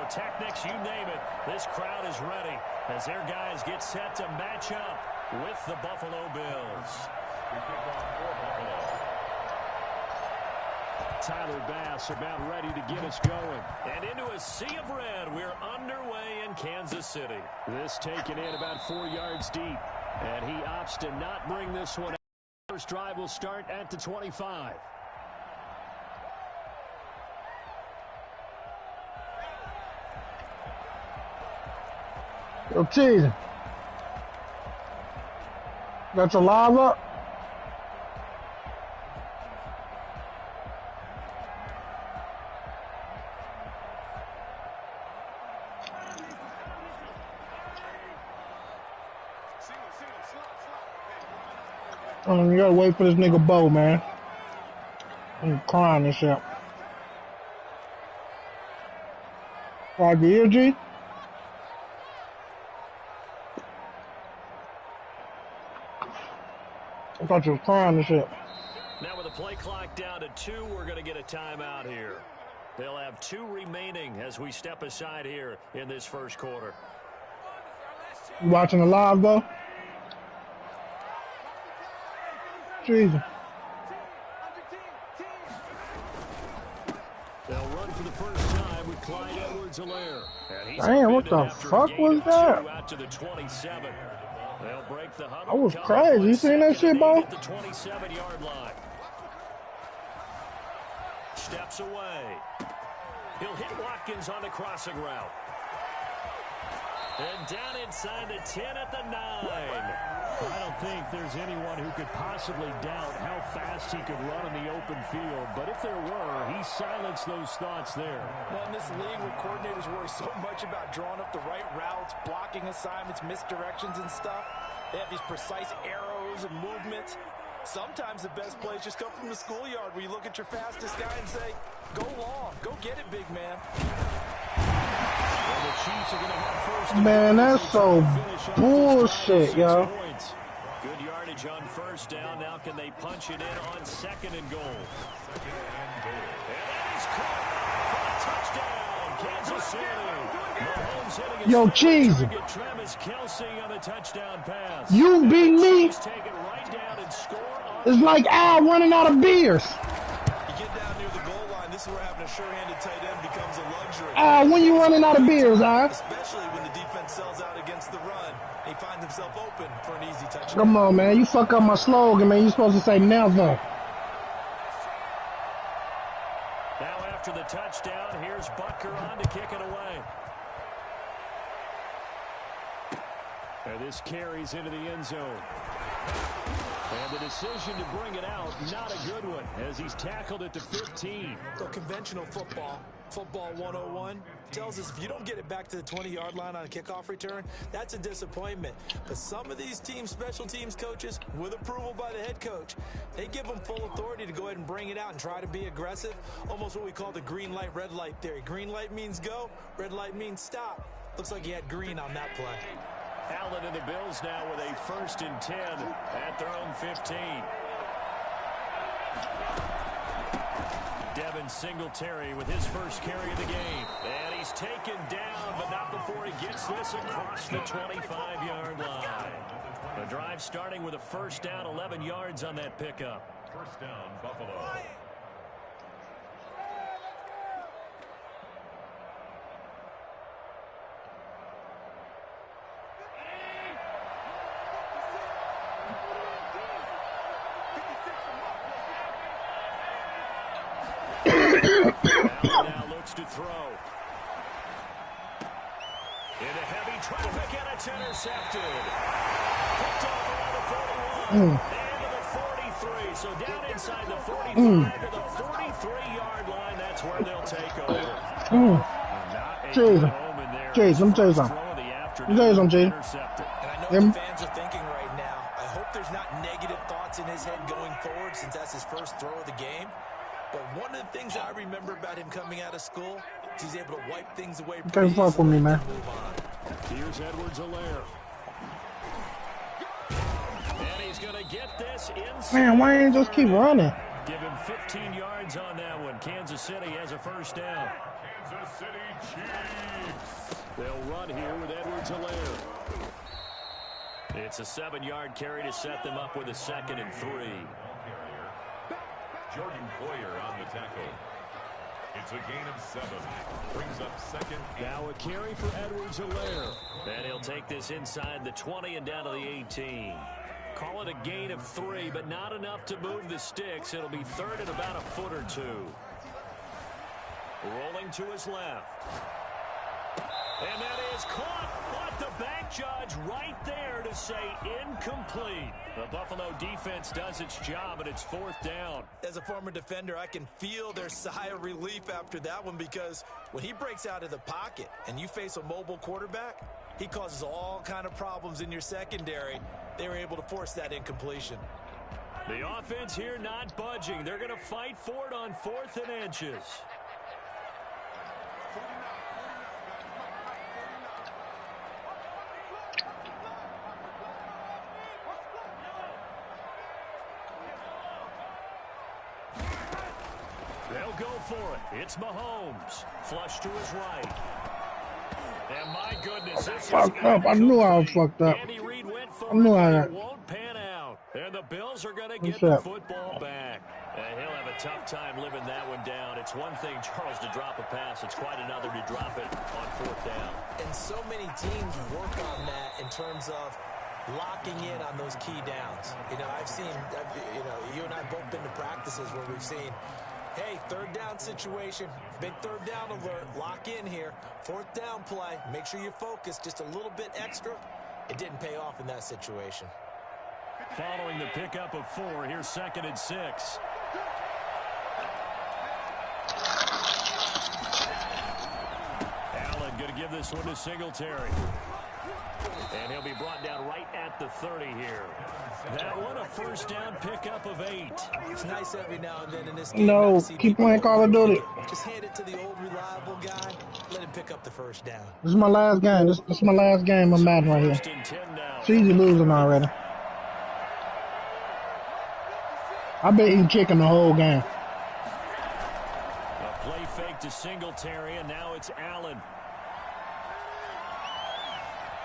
pyrotechnics, you name it. This crowd is ready as their guys get set to match up with the Buffalo Bills. Tyler Bass about ready to get us going. And into a sea of red, we're underway in Kansas City. This taken in about 4 yards deep. And he opts to not bring this one out. First drive will start at the 25. Yo, Cheezie. Got your live up? You gotta wait for this nigga Bo, man. I'm crying and shit. Right here, G? I thought you was crying and shit. Now with the play clock down to 2, we're going to get a timeout here. They'll have 2 remaining as we step aside here in this first quarter. You watching the live, though? Jesus. They'll run for the first time with Clyde Edwards-Helaire. Damn, what the fuck was that? Out to the 27. They'll break the huddle. That was crazy. You seen that shit, Bo? At the 27-yard line. Steps away. He'll hit Watkins on the crossing route. And down inside the 10 at the 9. I don't think there's anyone who could possibly doubt how fast he could run in the open field. But if there were, he silenced those thoughts there. Well, in this league where coordinators worry so much about drawing up the right routes, blocking assignments, misdirections and stuff, they have these precise arrows and movements. Sometimes the best plays just come from the schoolyard where you look at your fastest guy and say, go long, go get it, big man. The Chiefs are going to have first. Man, that's so bullshit, yo. Good yardage on first down. Now can they punch it in on 2nd and goal? And that is caught for a touchdown, Kansas City. Yo, Cheezie. Travis Kelce on the touchdown pass. You beat me. Take it right down and score on. It's like Al running out of beers. You get down near the goal line, this is where having a sure-handed tight end becomes a luxury. When you running out of beers, Especially when the defense sells out against the run. He finds himself open for an easy touchdown. Come on, man. You fuck up my slogan, man. You supposed to say never. Now after the touchdown, here's Butker on to kick it away. And this carries into the end zone. And the decision to bring it out, not a good one, as he's tackled at the 15. So conventional football 101, tells us if you don't get it back to the 20-yard line on a kickoff return, that's a disappointment. But some of these teams, special teams coaches, with approval by the head coach, they give them full authority to go ahead and bring it out and try to be aggressive, almost what we call the green light, red light theory. Green light means go, red light means stop. Looks like he had green on that play. Allen and the Bills now with a 1st and 10 at their own 15. Devin Singletary with his first carry of the game. And he's taken down, but not before he gets this across the 25-yard line. The drive starting with a first down, 11 yards on that pickup. First down, Buffalo. Now looks to throw. Into heavy traffic, and it's intercepted. Picked off around the 41. And to the 43. So down inside the 45 to the 43-yard line. That's where they'll take over. Cheezie. Cheezie, let me tell you something. Let me tell you something, Cheezie. And I know what the fans are thinking right now. I hope there's not negative thoughts in his head going forward since that's his first throw of the game. But one of the things I remember about him coming out of school is he's able to wipe things away. You can't fuck with me, man. Here's Edwards-Helaire. And he's going to get this inside. Man, why ain't just keep running? Give him 15 yards on that one. Kansas City has a first down. Kansas City Chiefs. They'll run here with Edwards-Helaire. It's a 7-yard carry to set them up with a 2nd and 3. Jordan Poyer on the tackle. It's a gain of 7. Brings up 2nd. Now a carry for Edwards-Helaire. And he'll take this inside the 20 and down to the 18. Call it a gain of 3, but not enough to move the sticks. It'll be 3rd and about a foot or 2. Rolling to his left. And that is caught, but the back judge right there to say incomplete. The Buffalo defense does its job, and it's 4th down. As a former defender, I can feel their sigh of relief after that one, because when he breaks out of the pocket and you face a mobile quarterback, he causes all kind of problems in your secondary. They were able to force that incompletion. The offense here not budging. They're going to fight for it on 4th and inches. They'll go for it. It's Mahomes. Flush to his right. And my goodness, this Fucked up. I knew I was fucked up. Andy Reid went for I knew it won't pan out. And the Bills are going to get the football back. And he'll have a tough time living that one down. It's one thing, Charles, to drop a pass. It's quite another to drop it on 4th down. And so many teams work on that in terms of locking in on those key downs. You know, I've seen, you and I have both been to practices where we've seen, hey, 3rd down situation, big 3rd down alert, lock in here, 4th down play, make sure you focus just a little bit extra. It didn't pay off in that situation. Following the pickup of 4, here's 2nd and 6. Allen going to give this one to Singletary. And he'll be brought down right at the 30 here. That one, a 1st down pickup of 8. It's nice every now and then in this game. No, keep playing Call of Duty. Just hand it to the old reliable guy. Let him pick up the 1st down. This is my last game. This is my last game of Madden right here. Cheezie losing already. I've been eating chicken the whole game. A play fake to Singletary, and now it's Allen.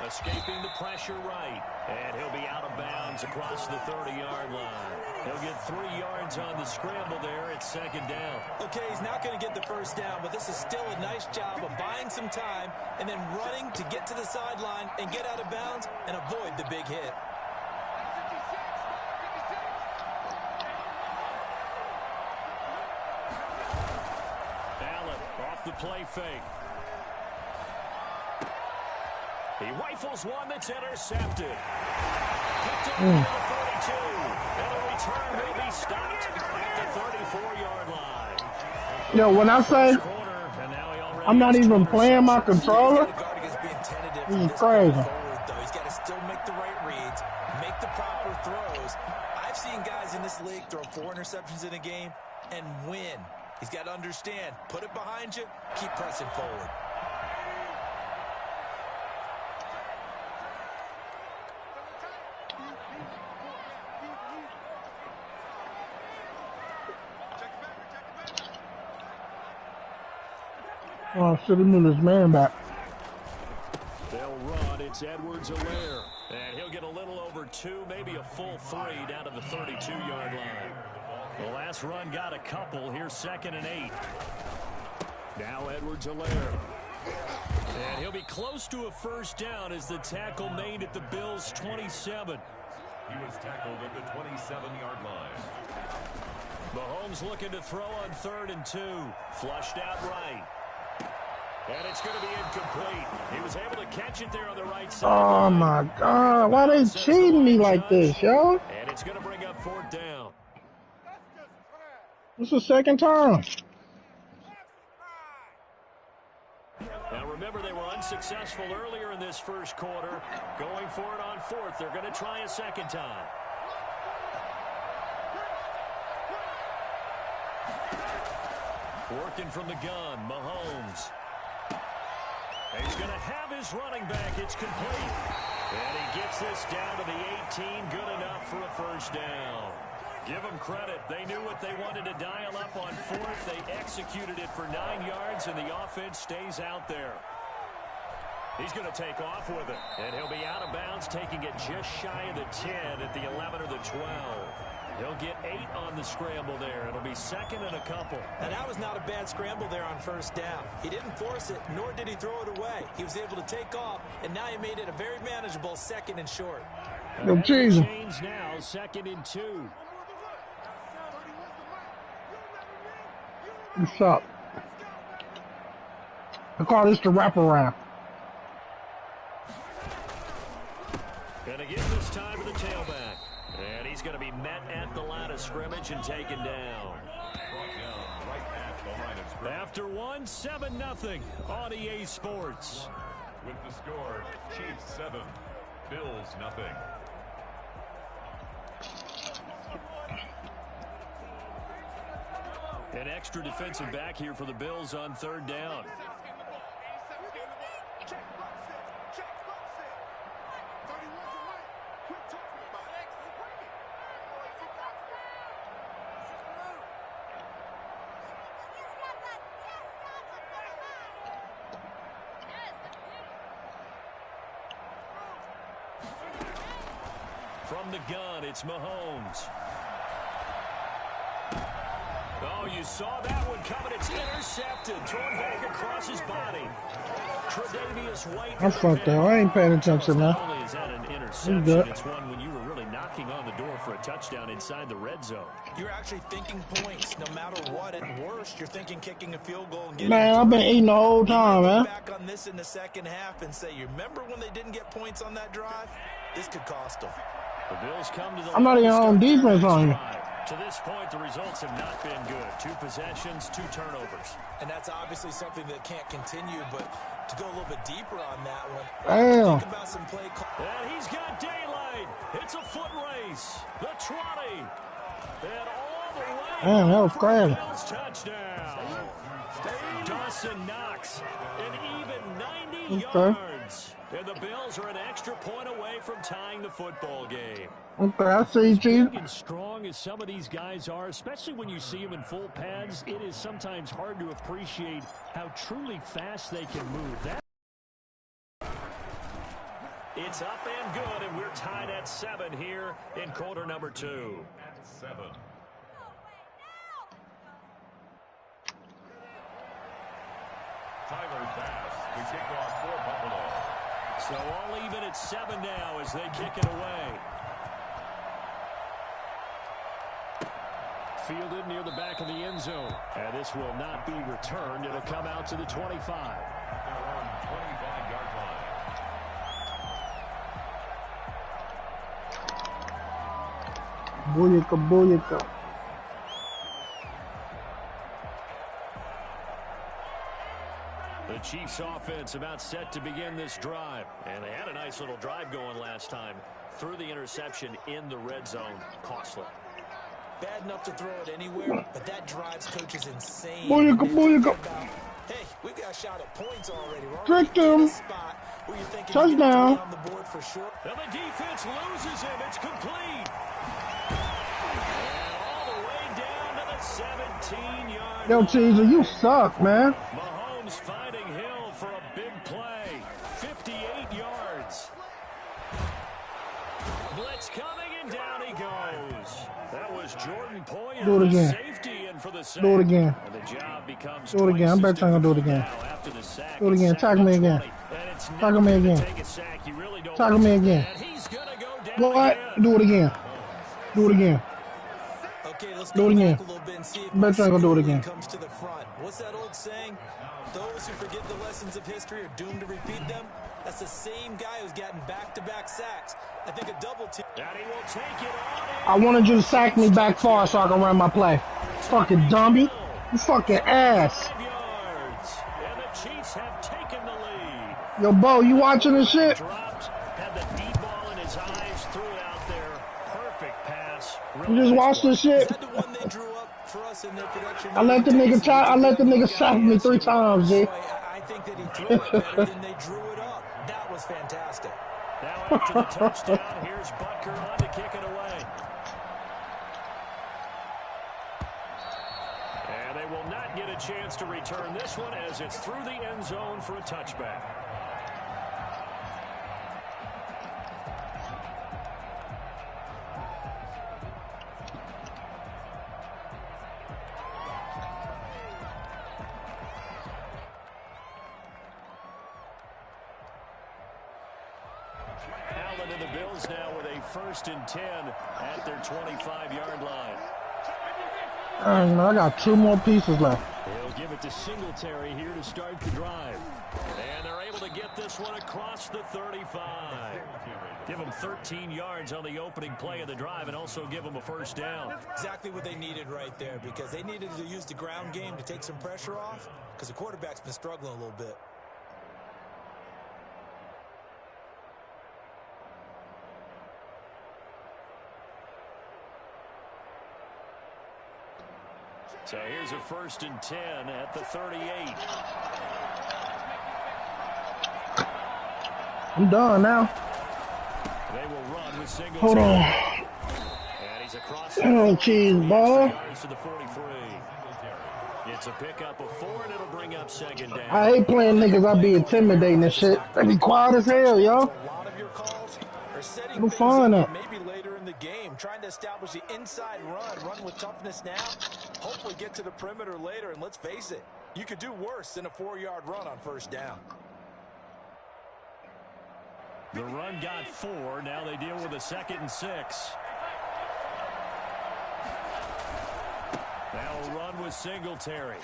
Escaping the pressure right. And he'll be out of bounds across the 30-yard line. He'll get 3 yards on the scramble there. It's 2nd down. Okay, he's not going to get the 1st down, but this is still a nice job of buying some time and then running to get to the sideline and get out of bounds and avoid the big hit. Allen off the play fake. He rifles one that's intercepted. Picked up at the 42. And a return may be stopped at the 34-yard line. Yo, when I say I'm not even playing my controller, this is crazy. He's got to still make the right reads, make the proper throws. I've seen guys in this league throw 4 interceptions in a game and win. He's got to understand, put it behind you, keep pressing forward. Oh, shit, he moved his man back. They'll run. It's Edwards-Helaire. And he'll get a little over 2, maybe a full 3 down to the 32-yard line. The last run got a couple. Here's 2nd and 8. Now Edwards-Helaire. And he'll be close to a 1st down as the tackle made at the Bills' 27. He was tackled at the 27-yard line. Mahomes looking to throw on 3rd and 2. Flushed out right. And it's going to be incomplete. He was able to catch it there on the right side. Oh, my God. Why they cheating me like this, yo? And it's going to bring up 4th down. This is 2nd time. Now, remember, they were unsuccessful earlier in this 1st quarter. Going for it on 4th. They're going to try a 2nd time. Working from the gun, Mahomes. He's going to have his running back. It's complete. And he gets this down to the 18. Good enough for a 1st down. Give them credit. They knew what they wanted to dial up on 4th. They executed it for 9 yards, and the offense stays out there. He's going to take off with it. And he'll be out of bounds, taking it just shy of the 10 at the 11 or the 12. He'll get 8 on the scramble there. It'll be second and a couple. And that was not a bad scramble there on first down. He didn't force it, nor did he throw it away. He was able to take off, and now he made it a very manageable second and short. Yo, Cheezie. Change now, 2nd and 2. What's up? I call this the wraparound. And again this time to the tailback. And he's going to be met at the line of scrimmage and taken down. After one, 7-0 on EA Sports. With the score, Chiefs 7, Bills 0. An extra defensive back here for the Bills on 3rd down. From the gun, it's Mahomes. Oh, you saw that one coming. It's intercepted. Thrown back across his body. Tre'Davious White. I fucked up. I ain't paying attention, man. Not only is that an interception, it's one when you were really knocking on the door for a touchdown inside the red zone. You're actually thinking points no matter what. At worst, you're thinking kicking a field goal and getting Man, I've been eating the whole time, man. back on this in the second half and say, you remember when they didn't get points on that drive? This could cost them. The Bills come to the I'm not even on defense on you. To this point, the results have not been good. 2 possessions, 2 turnovers. And that's obviously something that can't continue, but to go a little bit deeper on that one, Damn. think about some play call. And he's got daylight. It's a foot race. The trotty. And all the way. Damn, that was crazy. Bills touchdown. Dawson Knox. An even 90 yards. And the Bills are an extra point away from tying the football game. Okay, I see, Chief. Big and strong as some of these guys are, especially when you see them in full pads, it is sometimes hard to appreciate how truly fast they can move. It's up and good, and we're tied at 7 here in quarter number 2. 7. Tyler Bass to kick off for Buffalo. So all even at 7 now as they kick it away. Fielded near the back of the end zone. And this will not be returned. It'll come out to the 25. They're on 25-yard line. Booyaka, booyaka. The Chiefs offense about set to begin this drive. And they had a nice little drive going last time. Threw the interception in the red zone. Costly. Bad enough to throw it anywhere, but that drives coaches insane. Booyaka, booyaka. Hey, we've got a shot at points already. Tricked him. Touchdown. On the board for sure. Now the defense loses him. It's complete. And all the way down to the 17-yard Yo, line. Cheezie, you suck, man. Mahomes finding Hill for a big play. 58 yards. Blitz coming, and down he goes. That was Jordan Poyer. Do it again. Safety in for the sack. Do it again. And the job becomes Do it again. I bet you're gonna do it again. after the sack. Do it again. Tackle me again. Tackle me again. Tackle me again. What? Do it again. Do it again. Okay, let's Do it go again. back a little bit and see if Bet you ain't gonna do it again. comes to the front. What's that old saying? Those who forget the lessons of history are doomed to repeat them. That's the same guy who's gotten back-to-back sacks. I think a double team. And he will take it on. I wanted you to sack me back far so I can run my play. Fucking dummy. You fucking ass. 5 yards. And the Chiefs have taken the lead. Yo, Bo, you watching this shit? Dropped, had the deep ball in his eyes, threw it out there. Perfect pass. You just watch this shit? Is that the one they drew up for us in their production? I let the nigga sack me 3 times, G. I think that he threw it better than they drew it up. That was fantastic. Now after the touchdown, here's Butker on to kick it away. And they will not get a chance to return this one as it's through the end zone for a touchback. Allen and the Bills now with a 1st and 10 at their 25-yard line. I got 2 more pieces left. He'll give it to Singletary here to start the drive. And they're able to get this one across the 35. Give them 13 yards on the opening play of the drive and also give them a 1st down. Exactly what they needed right there, because they needed to use the ground game to take some pressure off, because the quarterback's been struggling a little bit. So here's a 1st and 10 at the 38. I'm done now. They will run with Singletary. Hold on. And he's across the cheese ball. to the 43. It's a pickup of 4, and it'll bring up 2nd down. I hate playing niggas. I be intimidating and shit. They be quiet as hell, yo. A lot of your calls are setting I'm things fine up up. maybe later in the game, trying to establish the inside run with toughness now, hopefully get to the perimeter later, and let's face it, you could do worse than a 4-yard run on 1st down. The run got 4. Now they deal with a 2nd and 6. Now a run with Singletary.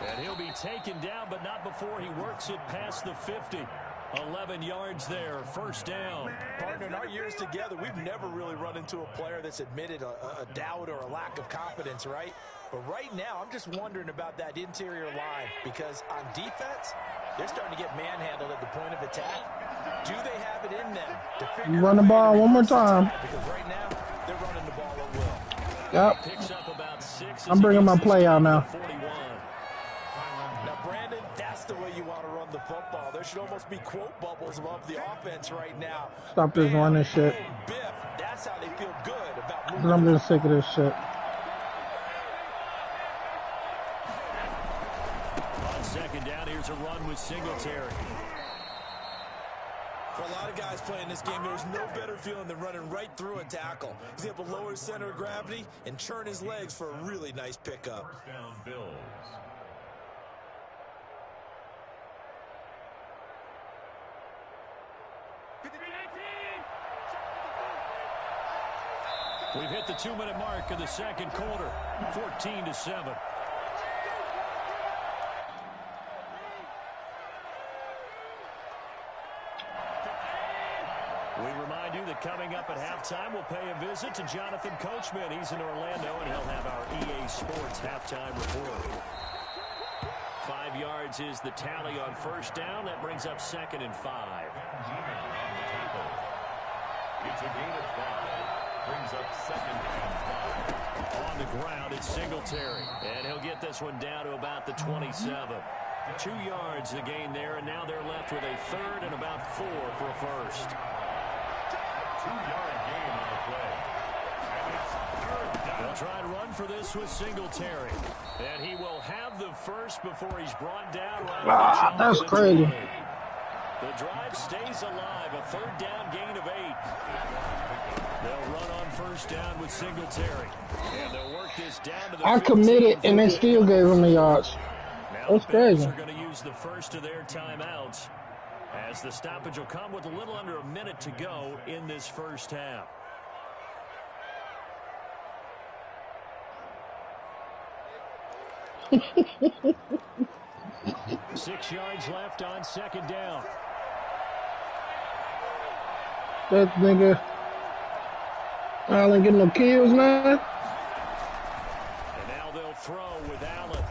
And he'll be taken down, but not before he works it past the 50. 11 yards there, 1st down. Partner, in our years together, we've never really run into a player that's admitted a doubt or a lack of confidence, right? But right now, I'm just wondering about that interior line, because on defense, they're starting to get manhandled at the point of attack. Do they have it in them to figure Run the ball one more time. Because right now, they're running the ball at will. Yep. Picks up about 6. I'm bringing my play out now. 41. Now, Brandon, that's the way you want to run the football. There should almost be quote bubbles above the offense right now. Stop this running shit. Biff, that's how they feel good about Cause I'm just sick of this shit. On 2nd down, here's a run with Singletary. For a lot of guys playing this game, there's no better feeling than running right through a tackle. He's able to lower his center of gravity and churn his legs for a really nice pickup. 1st down, Bills. We've hit the 2-minute mark of the 2nd quarter. 14-7. We remind you that coming up at halftime, we'll pay a visit to Jonathan Coachman. He's in Orlando, and he'll have our EA Sports halftime report. 5 yards is the tally on 1st down. That brings up 2nd and 5. It's a gain of 5. Brings up 2nd and 5. On the ground, it's Singletary. And he'll get this one down to about the 27. 2 yards the gain there, and now they're left with a 3rd and about 4 for a 1st. 2-yard gain on the play. And it's 3rd down. They'll try and run for this with Singletary. And he will have the 1st before he's brought down. Right That's crazy. The drive stays alive. A 3rd down gain of 8. They'll run on 1st down with Singletary. And they'll work this down to the I committed and they still gave him the yards. That's crazy. They're going to use the 1st of their timeouts, as the stoppage will come with a little under a minute to go in this 1st half. Six yards left on 2nd down. That nigga Allen getting no kills now. And now they'll throw with Allen.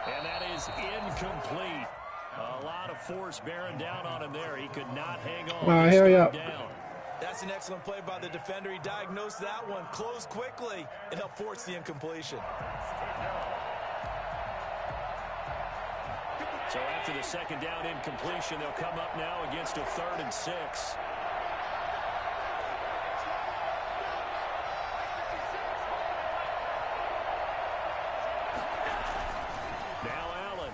And that is incomplete. A lot of force bearing down on him there. He could not hang on. All right, hurry up. Down. That's an excellent play by the defender. He diagnosed that one, closed quickly, and helped force the incompletion. So after the 2nd down incompletion, they'll come up now against a 3rd and 6. Now Allen.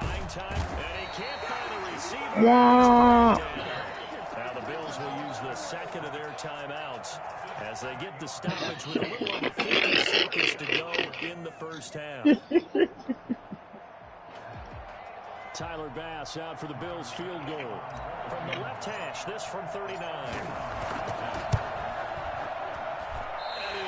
Buying time, and he can't find a receiver. Wow. Now the Bills will use the 2nd of their timeouts as they get the stoppage with a little over 50 seconds to go in the 1st half. Tyler Bass out for the Bills field goal. From the left hash, this from 39. That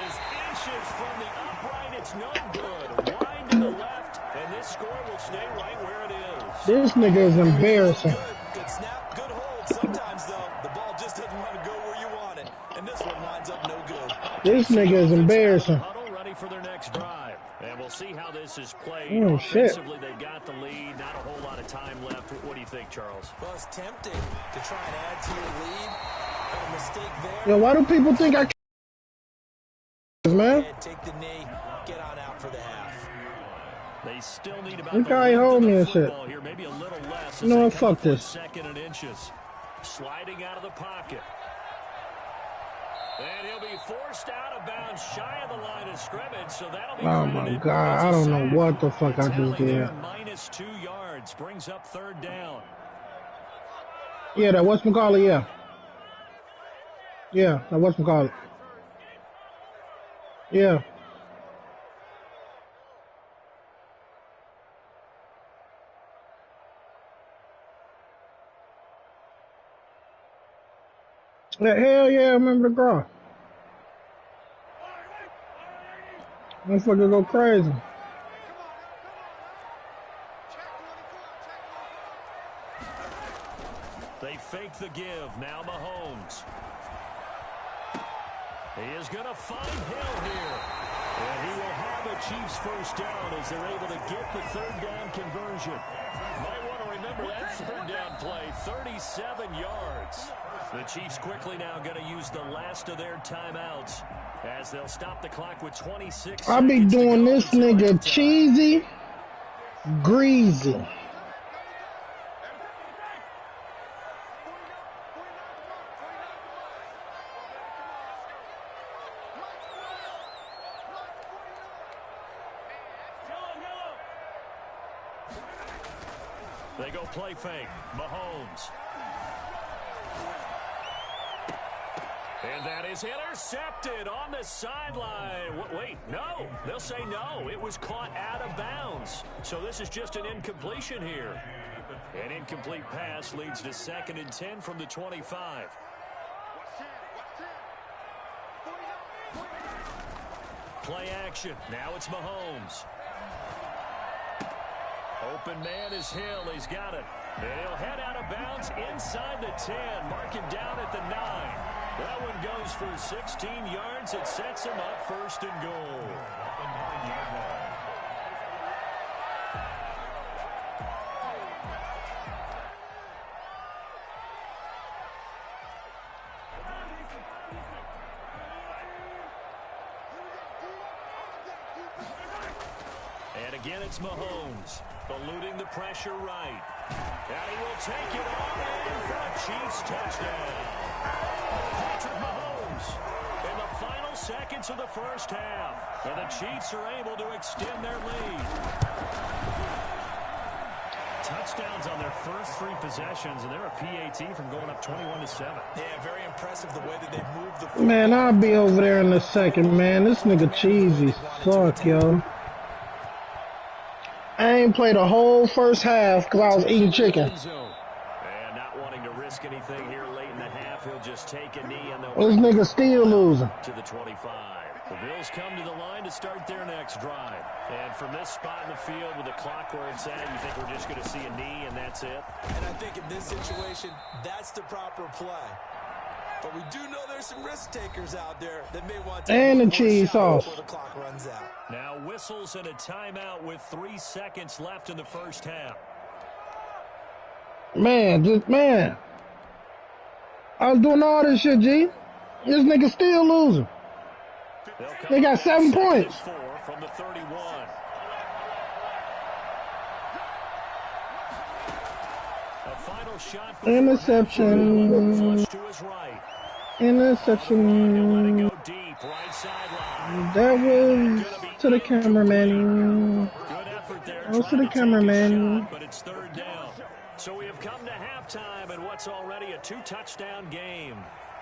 is inches from the upright. It's no good. Wide to the left, and this score will stay right where it is. This nigga is embarrassing. Good snap, good hold. Sometimes, though, the ball just doesn't want to go where you want it. And this one lines up no good. This nigga is embarrassing. Huddle ready for their next drive. And we'll see how this is played. Oh, shit. Offensively, they've got the lead. Not a whole lot of time left. What do you think, Charles? Well, it's tempting to try and add to your lead. But a mistake there. Yo, why do people think I can, man? Take the knee, get on out for the half. They still need about Look how he hold me and shit. here, maybe a little less. You know what? Fuck this. Second and inches. Sliding out of the pocket. And he'll be forced out of bounds shy of the line of scrimmage, so that'll be Oh my God, I don't know what the fuck I just did. Minus 2 yards brings up third down. Yeah, that whatchamacallit, yeah. Yeah, that whatchamacallit. Yeah. Yeah, hell yeah, I remember the girl. Motherfucker go crazy. They fake the give. Now Mahomes. He is going to find Hill here. And he will have a Chiefs first down as they're able to get the third down conversion. Might want to remember that third down play. 37 yards. The Chiefs quickly now going to use the last of their timeouts as they'll stop the clock with 26 I be seconds to doing go this until nigga halftime. cheesy, greasy. They go play fake. Mahomes. And that is intercepted on the sideline. Wait, no. They'll say no. It was caught out of bounds. So this is just an incompletion here. An incomplete pass leads to 2nd and 10 from the 25. Play action. Now it's Mahomes. Open man is Hill. He's got it. And he'll head out of bounds inside the 10. Mark him down at the 9. That one goes for 16 yards. It sets him up 1st and goal. And again, it's Mahomes, eluding the pressure right. And he will take it on in for a Chiefs touchdown. Patrick Mahomes in the final seconds of the first half. And the Chiefs are able to extend their lead. Touchdowns on their first 3 possessions, and they're a PAT from going up 21-7. Yeah, very impressive the way that they've moved the football. Man, I'll be over there in a second, man. This nigga cheesy. Fuck, yo. I ain't played a whole first half because I was eating chicken. And not wanting to risk anything here late in the half, he'll just take a knee and they'll This nigga still losing. to the 25. The Bills come to the line to start their next drive. And from this spot in the field with the clock where it's at, you think we're just going to see a knee and that's it? And I think in this situation, that's the proper play. But we do know there's some risk takers out there that may want to And the cheese sauce. before the clock runs out. Now whistles and a timeout with 3 seconds left in the first half. Man. I was doing all this shit, G. This nigga still losing. They got 7 points. 4 from the 31. A final shot. Interception. Flush to his right. Interception. Let it go deep, right sideline. That was to the cameraman. Good effort there. That was to trying the take a cameraman. shot, but it's third down. So we have come to halftime and what's already a 2-touchdown game.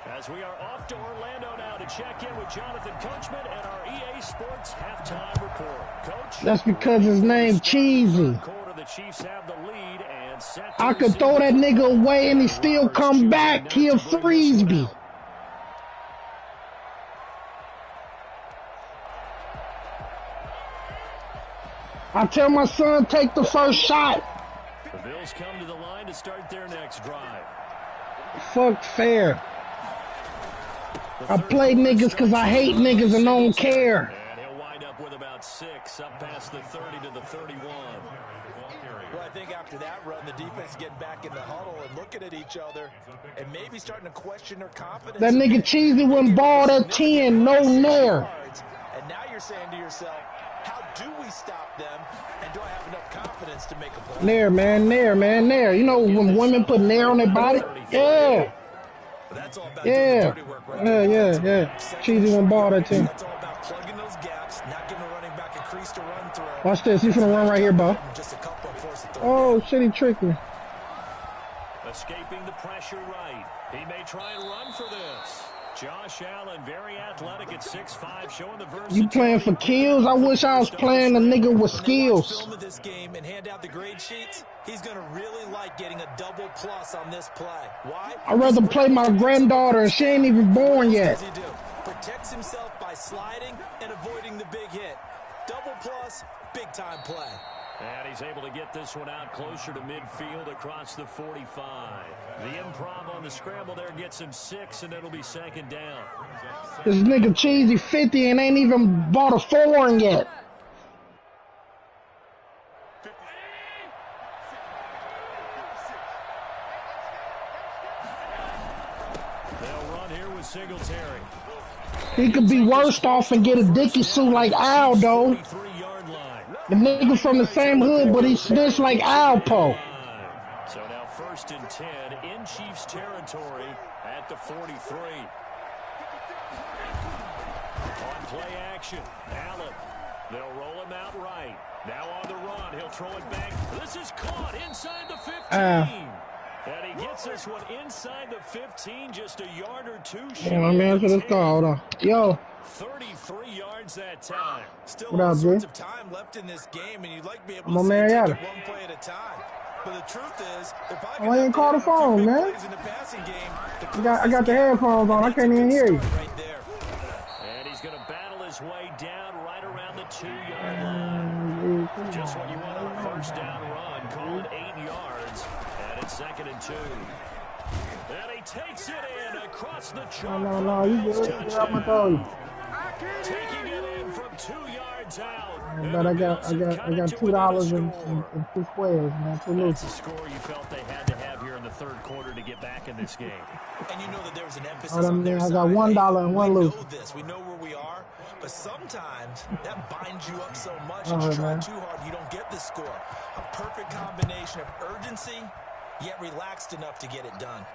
As we are off to Orlando now to check in with Jonathan Coachman and our EA Sports halftime report. Coach, That's because his name Cheezy. quarter, the Chiefs have the lead. And set to I could throw that nigga away and he still come back. He'll freeze me. I tell my son, take the first shot. The Bills come to the line to start their next drive. Fuck fair. I play niggas because I hate niggas and don't care. And he'll wind up with about 6 up past the 30 to the 31. Well, I think after that run, the defense getting back in the huddle and looking at each other and maybe starting to question their confidence. That nigga Cheezie went ball at 10, no nair. And now you're saying to yourself, how do we stop them? And do I have enough confidence to make a play? Nair, man, nair, man, nair. You know when women put nair on their body? Yeah. That's all about Yeah. dirty work right there. Yeah. Cheezie went ball at 10. That's all about plugging those gaps, not giving a running back a crease to run through. Watch this. He's finna run right here, bro. Just a couple of forced to throw. Oh, shit, he tricked me. Escaping the pressure right. He may try and run for this. Josh Allen, very athletic at 6'5", showing the versatility. You playing for kills? I wish I was playing a nigga with skills. Film of this game and hand out the grade sheets. He's going to really like getting a double plus on this play. Why? I'd rather play my granddaughter and she ain't even born yet. What does he do? Protects himself by sliding and avoiding the big hit. Double plus, big time play. And he's able to get this one out closer to midfield across the 45. The improv on the scramble there gets him 6, and it'll be second down. This nigga Cheezy 50 and ain't even bought a foreign yet. They'll run here with Singletary. He could be worse off and get a dicky suit like Aldo. The nigga from the same hood, but he snitched like Alpo. So now 1st and 10 in Chiefs territory at the 43. On play action, Allen. They'll roll him out right. Now on the run, he'll throw it back. This is caught inside the 15. And he gets this one inside the 15, just a yard or two. Yeah, my man for this call. Hold on. Yo. 33 yards that time. Still What all up, sorts Jay? of time left in this game, and you'd like to be able My to man say got take it. it one play at a time. But the truth is, they're probably Oh, I gonna ain't call the have to do phone, big man. plays in the passing game to I got the headphones on. I can't even hear you. right there. And he's going to battle his way down right around the 2-yard line. Just what you want on a first down run. Call it 8 yards. And it's 2nd and 2. And he takes it in across the chalk. No, you good. I'm gonna throw you. Taking it in from 2 yards out. But I got $2 in 2 squares, man. 2 That's loose. the score you felt they had to have here in the 3rd quarter to get back in this game. And you know that there was an emphasis Oh, on their man, I side. got $1 and 1 we loose. know this. We know where we are. But sometimes that binds you up so much All and you right, try man. too hard, you don't get the score. A perfect combination of urgency, yet relaxed enough to get it done.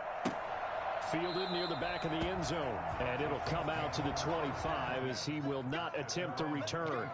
Fielded near the back of the end zone. And it'll come out to the 25 as he will not attempt to return.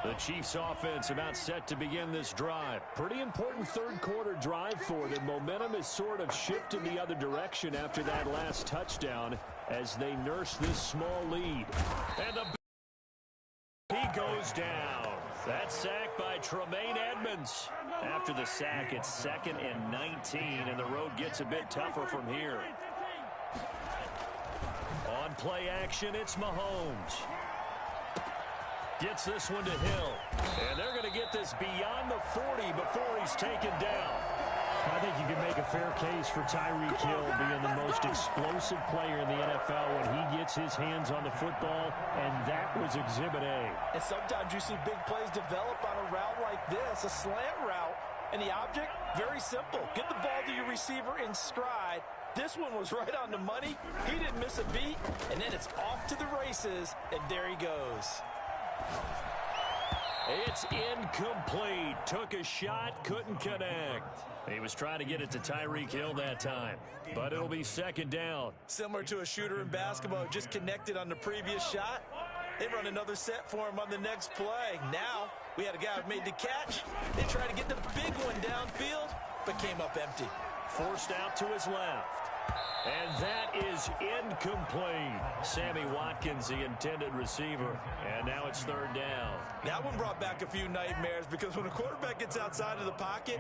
The Chiefs offense about set to begin this drive. Pretty important 3rd quarter drive for them. Momentum has sort of shifted the other direction after that last touchdown as they nurse this small lead. And he goes down. That sack by Tremaine Edmonds. After the sack, it's 2nd and 19, and the road gets a bit tougher from here. On play action, it's Mahomes. Gets this one to Hill. And they're going to get this beyond the 40 before he's taken down. I think you can make a fair case for Tyreek Hill being the most explosive player in the NFL when he gets his hands on the football, and that was Exhibit A. And sometimes you see big plays develop on a route like this, a slant route, and the object, very simple. Get the ball to your receiver in stride. This one was right on the money. He didn't miss a beat, and then it's off to the races, and there he goes. It's incomplete. Took a shot, couldn't connect. He was trying to get it to Tyreek Hill that time, but it'll be 2nd down. Similar to a shooter in basketball, just connected on the previous shot. They run another set for him on the next play. Now, We had a guy who made the catch. They tried to get the big one downfield, but came up empty. Forced out to his left. And that is incomplete. Sammy Watkins, the intended receiver. And now it's third down. That one brought back a few nightmares because when a quarterback gets outside of the pocket,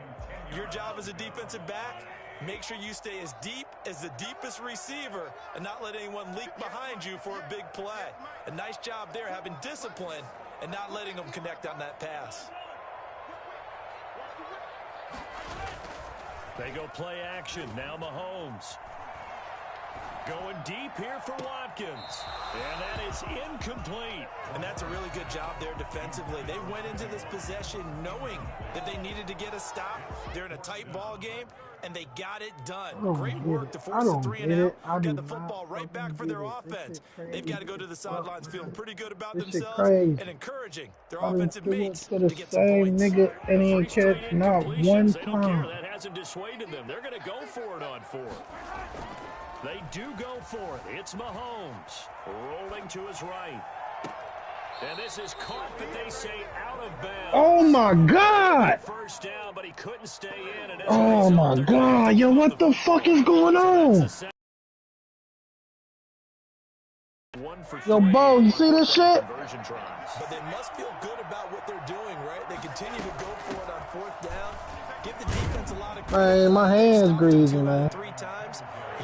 your job as a defensive back, make sure you stay as deep as the deepest receiver and not let anyone leak behind you for a big play. A nice job there having discipline and not letting them connect on that pass. They go play action. Now Mahomes. Going deep here for Watkins. And that is incomplete. And that's a really good job there defensively. They went into this possession knowing that they needed to get a stop. They're in a tight ball game, and they got it done. Great work to force a 3 and out. Got the football right back for their offense. They've got to go to the sidelines feeling pretty good about themselves and encouraging their offensive mates to get some points. Nigga, and he ain't catch not one time. That hasn't dissuaded them. They're going to go for it on 4th. They do go for it. It's Mahomes rolling to his right. And this is caught, but they say out of bounds. Oh, my God. First down, but he couldn't stay in. And oh, my God. Yo, what the fuck is going on? Yo, Bo, you see this shit? But they must feel good about what they're doing, right? They continue to go for it on 4th down. Give the defense a lot of credit. Man, my hand's greasy, man. 3 times.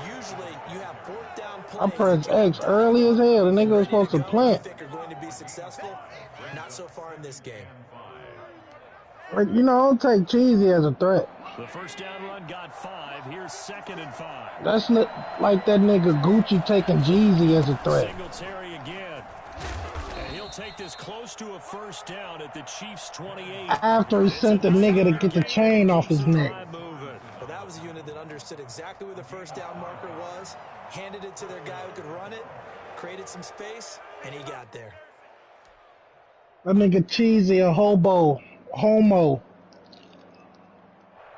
Usually, you have 4th down plays. I pressed X early as hell. The nigga was supposed to plant. Think are going to be successful? Not so far in this game. Like, you know, I don't take Cheezie as a threat. The first down run got 5. Here's 2nd and 5. That's not like that nigga Gucci taking Jeezy as a threat. Singletary again. And he'll take this close to a first down at the Chiefs' 28. After he sent the nigga to get the chain off his neck. Well, that was a unit that understood exactly where the first down marker was, handed it to their guy who could run it, created some space, and he got there. That nigga Cheezy a homo.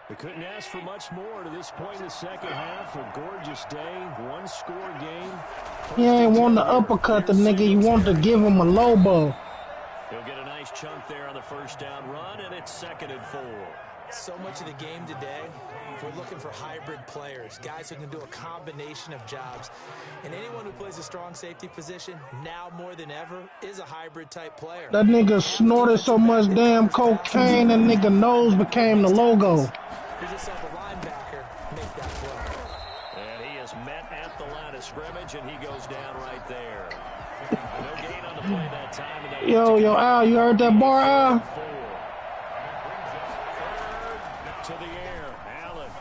We couldn't ask for much more to this point in the second half. A gorgeous day, 1-score game. He ain't want to uppercut the nigga. He wanted to give him a low blow. He'll get a nice chunk there on the first down run, and it's 2nd and 4. So much of the game today, we're looking for hybrid players, guys who can do a combination of jobs. And anyone who plays a strong safety position, now more than ever, is a hybrid type player. That nigga snorted so much damn cocaine, that nigga nose became the logo. You just saw the linebacker make that play. And he is met at the line of scrimmage, and he goes down right there. No gain on the play that time. And Yo, Al, you heard that bar, Al? To the air, Allen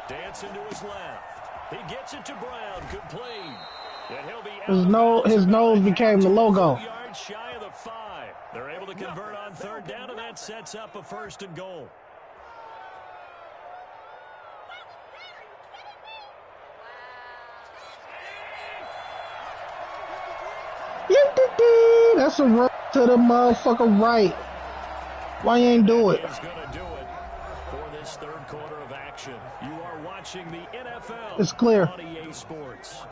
dancing to his left. He gets it to Brown, complete. And he'll be his nose became the logo. 2 yards shy of the 5. They're able to convert on 3rd down, and that sets up a 1st and goal. That's a run to the motherfucker right. Why you ain't do it? He's going to do it for this 3rd quarter of action. You are watching the NFL. It's clear. On EA Sports.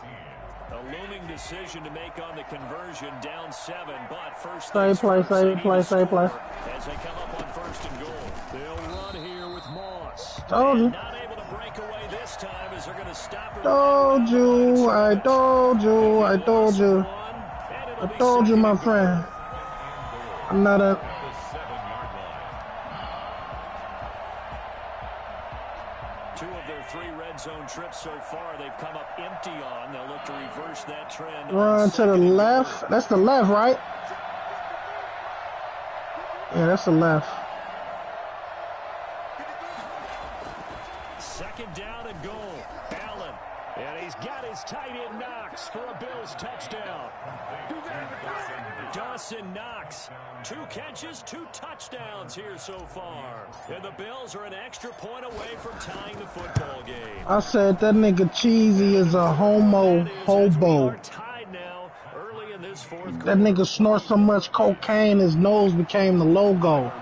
A looming decision to make on the conversion, down 7, but first same play. As they come up on 1st and goal. They'll run here with Moss. Told you. Not able to break away this time as they're going to stop it. Told you, I told you, my friend. I'm not a... Two of their 3 red zone trips so far, they've come up empty on. They'll look to reverse that trend. Run to the left. That's the left, right? Yeah, that's the left. 2nd down and goal. Allen. And he's got his tight end Knox for a Bills touchdown. Dawson Knox. 2 catches, 2 touchdowns here so far. And the Bills are an extra point away from tying the football game. I said that nigga Cheezy is a hobo. That nigga snorts so much cocaine, his nose became the logo. A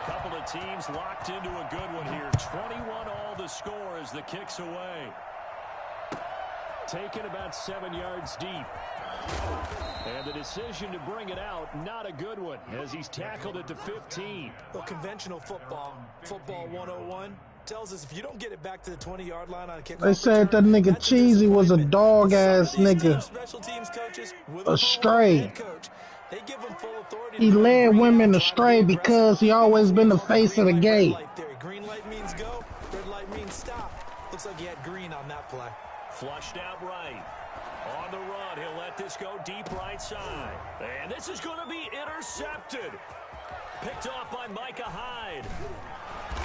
couple of teams locked into a good one here. 21 all the score as the kick's away. taken about 7 yards deep. And the decision to bring it out, not a good one, as he's tackled it to 15. Well, conventional football 101, tells us if you don't get it back to the 20-yard line on a kickoff They said that nigga Cheezie was a dog-ass nigga. Special teams coaches with astray. coach, they give him full authority. He led women astray because he always been the face of the gate. Green light means go, red light means stop. Looks like he had green on that play. Flushed out right. On the run, he'll let this go deep right side. And this is going to be intercepted. Picked off by Micah Hyde.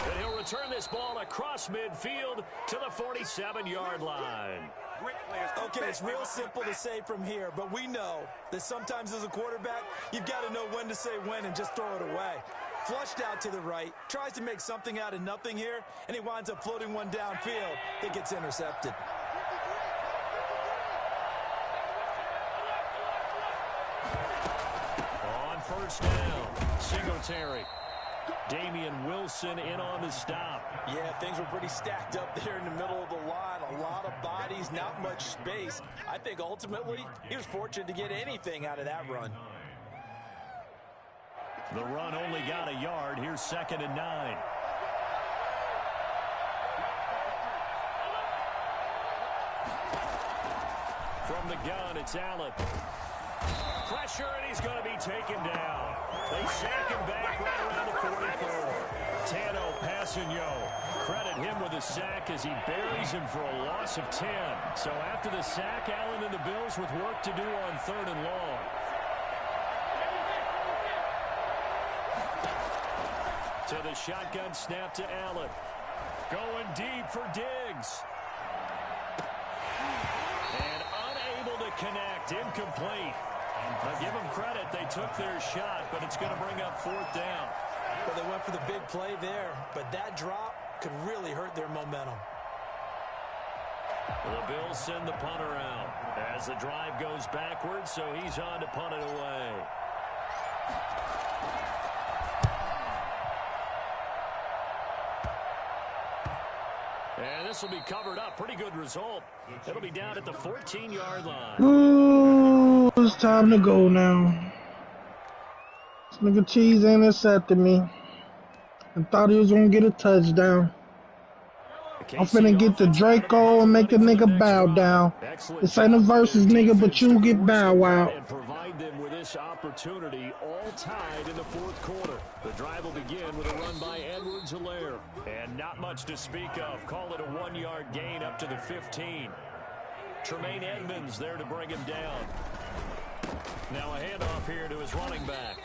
And he'll return this ball across midfield to the 47-yard line. Okay, it's real simple to say from here, but we know that sometimes as a quarterback, you've got to know when to say when and just throw it away. Flushed out to the right, tries to make something out of nothing here, and he winds up floating one downfield that gets intercepted. On first down, Singletary. Damian Wilson in on the stop. Yeah, things were pretty stacked up there in the middle of the line. A lot of bodies, not much space. I think ultimately he was fortunate to get anything out of that run. The run only got a yard. Here's 2nd and 9. From the gun, it's Allen. Pressure, and he's going to be taken down. They sack him back right around the 44. Tano Passanio. Credit him with a sack as he buries him for a loss of 10. So after the sack, Allen and the Bills with work to do on 3rd and long. To the shotgun snap to Allen. Going deep for Diggs. And unable to connect. Incomplete. Now give them credit. They took their shot, but it's going to bring up 4th down. Well, they went for the big play there, but that drop could really hurt their momentum. The Bills send the punter out as the drive goes backwards, so he's on to punt it away. And this will be covered up. Pretty good result. It'll be down at the 14-yard line. Ooh, it's time to go now. This nigga Cheese intercepted me. I thought he was going to get a touchdown. I'm finna get the Draco and make a nigga bow down. This ain't a versus, nigga, but you get bow out. And provide them with this opportunity, all tied in the 4th quarter. The drive will begin with a run by Edwards-Helaire. And not much to speak of. Call it a 1-yard gain up to the 15. Tremaine Edmonds there to bring him down. Now a handoff here to his running back.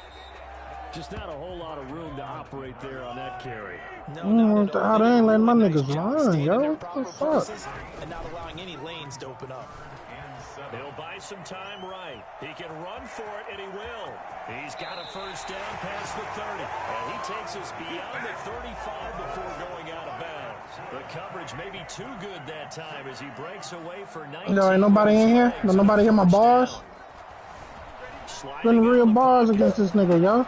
Just not a whole lot of room to operate there on that carry. They ain't letting my niggas run, yo. What the fuck? And not allowing any lanes to open up. He'll buy some time right. He can run for it, and he will. He's got a first down past the 30. And he takes us beyond the 35 before going out of bounds. The coverage may be too good that time as he breaks away for 19. Yo, ain't nobody in here? No, nobody hear my bars? Been real bars against this nigga, yo.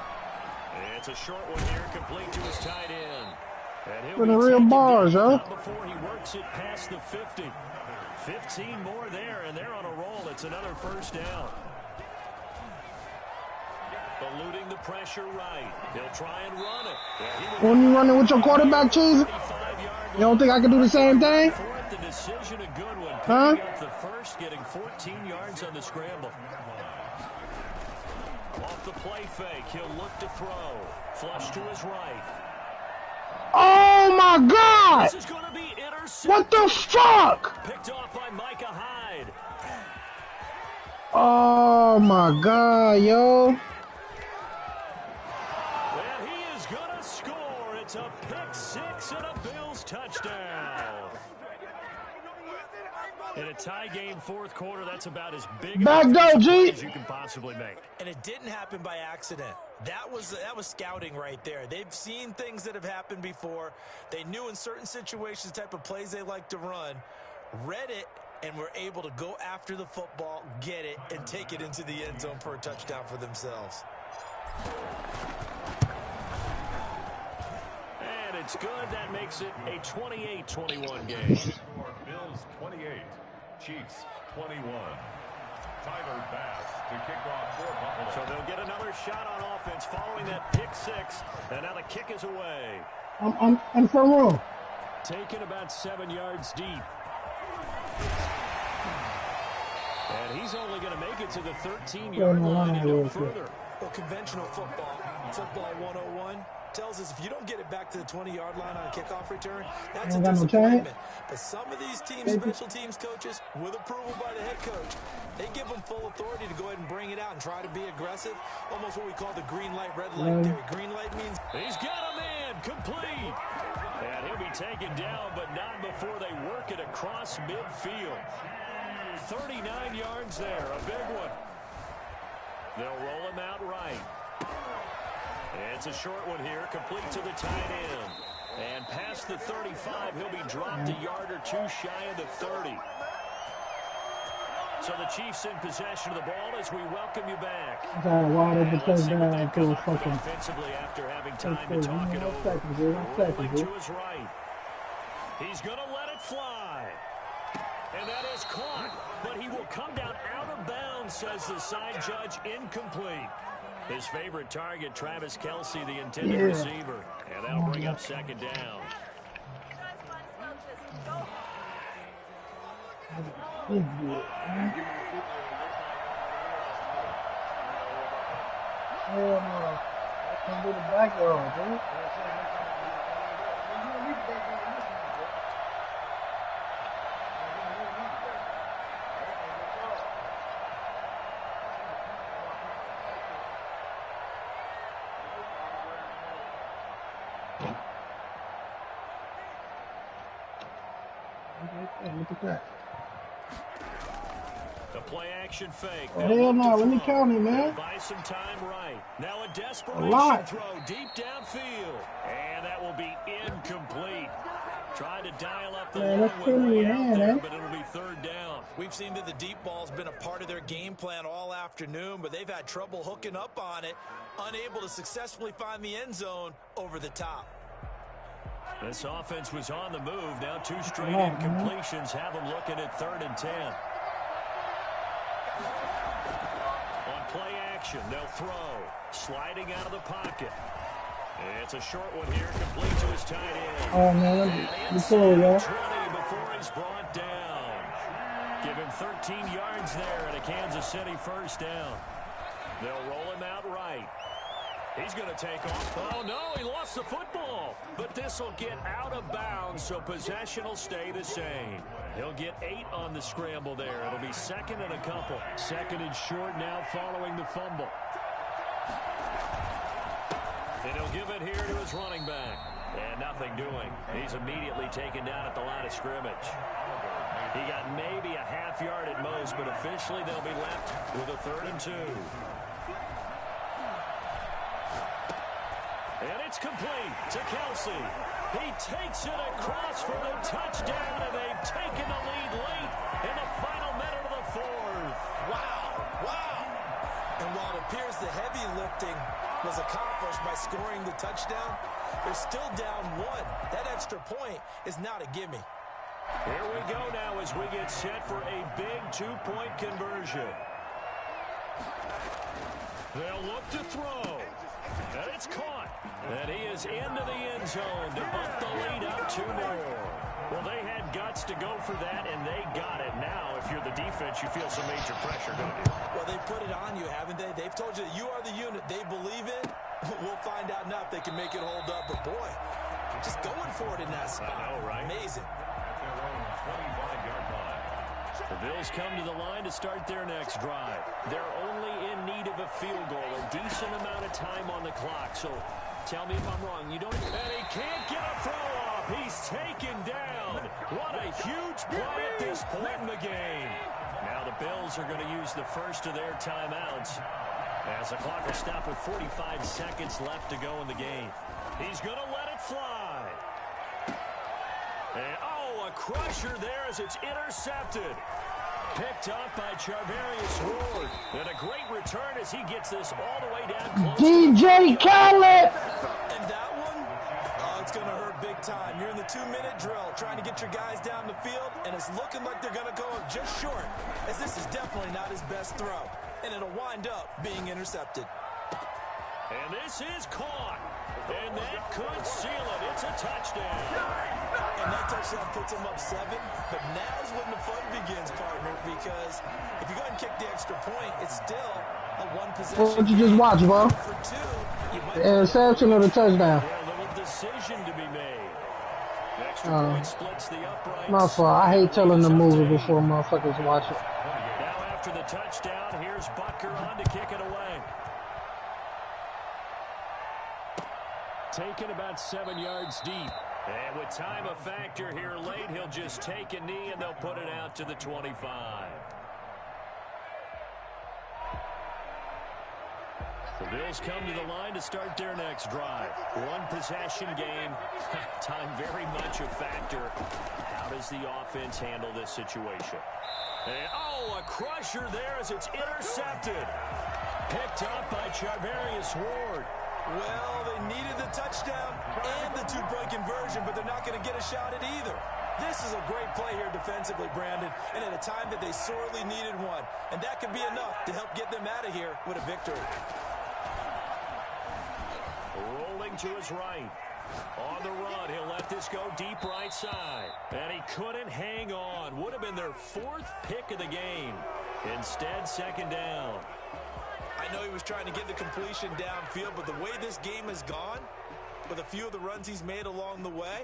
It's a short one here, complete to his tight end. And he'll been real bars, yo. Before he works it past the 50. 15 more there, and they're on a roll. It's another first down. Eluding the pressure right. He'll try and run it. When you running with your quarterback, Cheese, you don't think I can do the same thing? The decision, a good one. Huh? Up the first, getting 14 yards on the scramble. Off the play fake, he'll look to throw. Flush to his right. Oh my God! This is going to be intercepted. What the fuck? Picked off by Micah Hyde. Oh my God, yo. And he is going to score. It's a pick six and a Bills touchdown. In a tie game 4th quarter, that's about as big as you can possibly make. And it didn't happen by accident. That was scouting right there. They've seen things that have happened before. They knew in certain situations the type of plays they like to run, read it, and were able to go after the football, get it, and take it into the end zone for a touchdown for themselves. And it's good. That makes it a 28-21 game. Bills 28, Chiefs 21. Tyler Bass to kick off for Buffalo. So they'll get another shot on offense following that pick six. And now the kick is away. I'm front row. Taken about 7 yards deep. And he's only going to make it to the 13-yard line and no further. Well, conventional football 101, tells us if you don't get it back to the 20-yard line on a kickoff return, that's a disappointment. But some of these teams, special teams coaches, with approval by the head coach, they give them full authority to go ahead and bring it out and try to be aggressive, almost what we call the green light, red light theory. Green light means he's got a man, complete. And he'll be taken down, but not before they work it across midfield. 39 yards there, a big one. They'll roll him out right. And it's a short one here, complete to the tight end. And past the 35, he'll be dropped a yard or two shy of the 30. So the Chiefs in possession of the ball as we welcome you back. Offensively after having time to talk it over. Rolling to his right. He's going to let it fly. And that is caught. But he will come down out of bounds, says the side judge, incomplete. His favorite target, Travis Kelce, the intended receiver. And that'll bring up second down. Hell no. I can't do the back row, dude. Look at that. The play action fake. Hell no, let me count it, man. Buy some time right. Now a desperation throw deep downfield. And that will be incomplete. Trying to dial up the long way out there, but it'll be third down. We've seen that the deep ball's been a part of their game plan all afternoon, but they've had trouble hooking up on it, unable to successfully find the end zone over the top. This offense was on the move. Now two straight incompletions have them looking at 3rd and 10. On play action, they'll throw. Sliding out of the pocket. It's a short one here, complete to his tight end. Oh, man, before, y'all. 20 before he's brought down. Give him 13 yards there and a Kansas City first down. They'll roll him out right. He's going to take off. Oh, no, he lost the football. But this will get out of bounds, so possession will stay the same. He'll get 8 on the scramble there. It'll be second and a couple. Second and short now following the fumble. And he'll give it here to his running back. And nothing doing. He's immediately taken down at the line of scrimmage. He got maybe a half yard at most, but officially they'll be left with a 3rd and 2. And it's complete to Kelce. He takes it across for the touchdown, and they've taken the lead late in the final minute of the 4th. Wow, wow. And while it appears the heavy lifting was accomplished by scoring the touchdown, they're still down 1. That extra point is not a gimme. Here we go now as we get set for a big 2-point conversion. They'll look to throw. And it's caught. And he is into the end zone to bump the lead up 2 more. Well, they had guts to go for that, and they got it. Now, if you're the defense, you feel some major pressure, don't you? Well, they put it on you, haven't they? They've told you that you are the unit they believe in. We'll find out now if they can make it hold up. But, boy, just going for it in that spot. I know, right? Amazing. The Bills come to the line to start their next drive. They're only in need of a field goal, a decent amount of time on the clock. So tell me if I'm wrong. And he can't get a throw off. He's taken down. What a huge play at this point in the game. Now the Bills are going to use the first of their timeouts as the clock will stop with 45 seconds left to go in the game. He's going to let it fly. And, a crusher there as it's intercepted. Picked up by Charvarius Ward. And a great return as he gets this all the way down close. DJ Khaled! And that one, it's going to hurt big big time. You're in the 2-minute drill, trying to get your guys down the field, and it's looking like they're going to go up just short, as this is definitely not his best throw, and it'll wind up being intercepted. And this is caught, and that could seal it. It's a touchdown. And that touchdown puts them up 7, but now's when the fun begins, partner, because if you go ahead and kick the extra point, it's still a one-possession. What you just watch, bro? For 2, the interception or the touchdown? Yeah, a little decision to be made. The extra point splits the uprights. My fault. I hate telling the movie before motherfuckers watch it. Now after the touchdown, here's Butker on to kick it away. Taken about 7 yards deep. And with time a factor here late, he'll just take a knee and they'll put it out to the 25. The Bills come to the line to start their next drive. One possession game. Time very much a factor. How does the offense handle this situation? And, a crusher there as it's intercepted. Picked up by Charvarius Ward. Well, they needed the touchdown and the 2-point conversion, but they're not going to get a shot at either. This is a great play here defensively, Brandon, and at a time that they sorely needed one. And that could be enough to help get them out of here with a victory. Rolling to his right. On the run, he'll let this go deep right side. And he couldn't hang on. Would have been their 4th pick of the game. Instead, second down. I know he was trying to get the completion downfield, but the way this game has gone, with a few of the runs he's made along the way,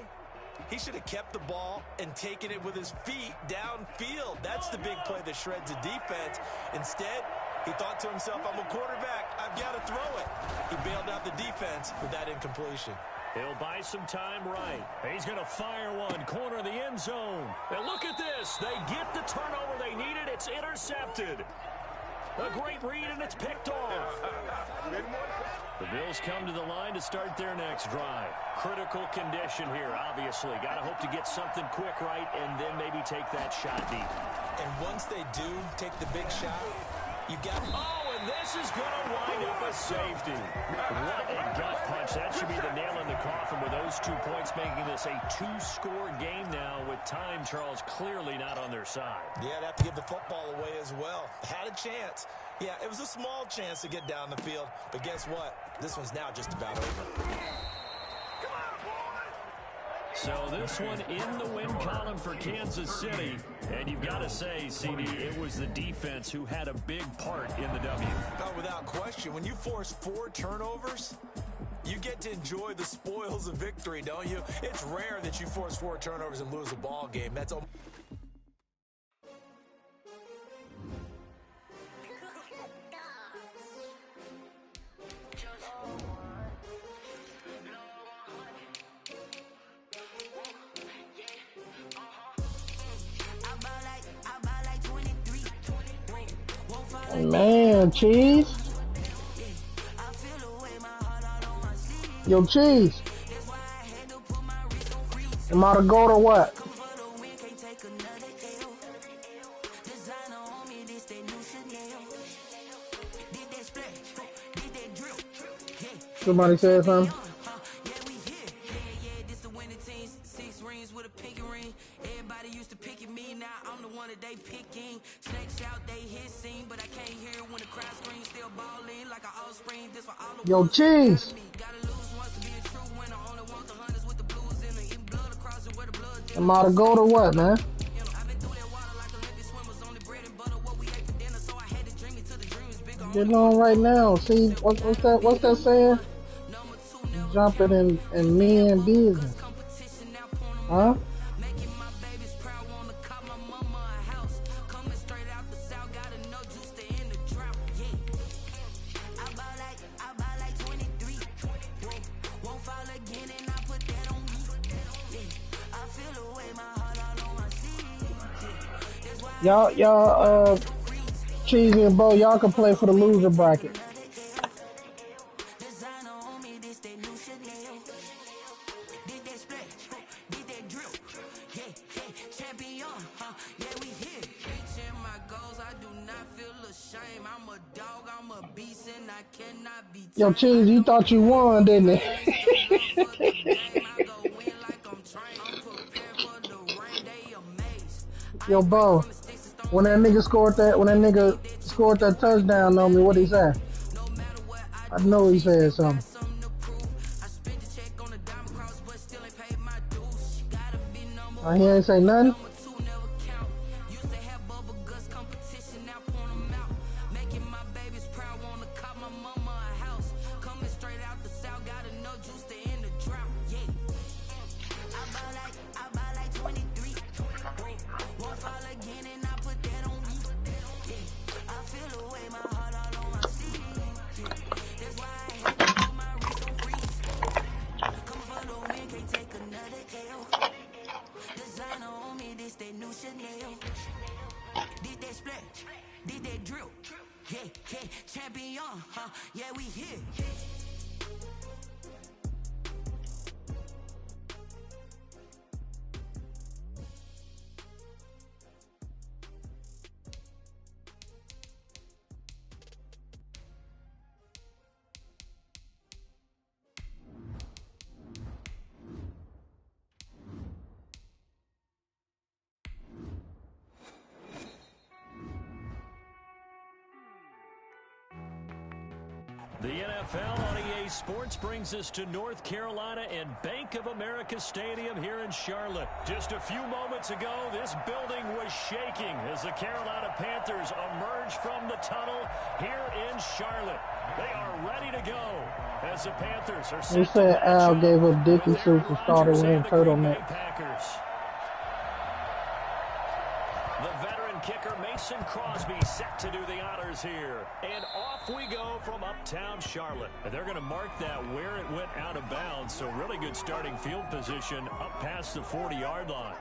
he should have kept the ball and taken it with his feet downfield. That's the big play that shreds the defense. Instead, he thought to himself, I'm a quarterback, I've got to throw it. He bailed out the defense with that incompletion. He'll buy some time right. He's going to fire one, corner of the end zone. And look at this. They get the turnover they needed. It's intercepted. A great read, and it's picked off. The Bills come to the line to start their next drive. Critical condition here, obviously. Got to hope to get something quick right and then maybe take that shot deep. And once they do take the big shot, you got... Oh, and this is going to wind up a safety. What a gut punch. That should be the nail in the coffin with those 2 points, making this a 2-score game now with time, Charles, clearly not on their side. Yeah, they'd have to give the football away as well. Had a chance. Yeah, it was a small chance to get down the field. But guess what? This one's now just about over. So this one in the win column for Kansas City. And you've got to say, CD, it was the defense who had a big part in the W. Oh, without question. When you force 4 turnovers, you get to enjoy the spoils of victory, don't you? It's rare that you force 4 turnovers and lose a ball game. That's all. Man, Cheese. Yo, Cheese. Am I to go to what? Somebody said something? Yo, Cheese. Am I to go to what, man? Getting on right now. See, what's that saying? Jumping in men business. Huh? Y'all, Cheezie and Bo, y'all can play for the loser bracket. Yo, Cheese, you thought you won, didn't it? Yo, bro, when that nigga scored that touchdown on me, what he say? I know he said something. He ain't say nothing. The NFL on EA Sports brings us to North Carolina and Bank of America Stadium here in Charlotte. Just a few moments ago, this building was shaking as the Carolina Panthers emerged from the tunnel here in Charlotte. They are ready to go as the Panthers are set. They said Al gave up Dickie suits and started wearing turtleneck. The veteran kicker Mason Crosby set to do the honors here. And off we go from uptown Charlotte. And they're going to mark that where it went out of bounds. So really good starting field position up past the 40-yard line.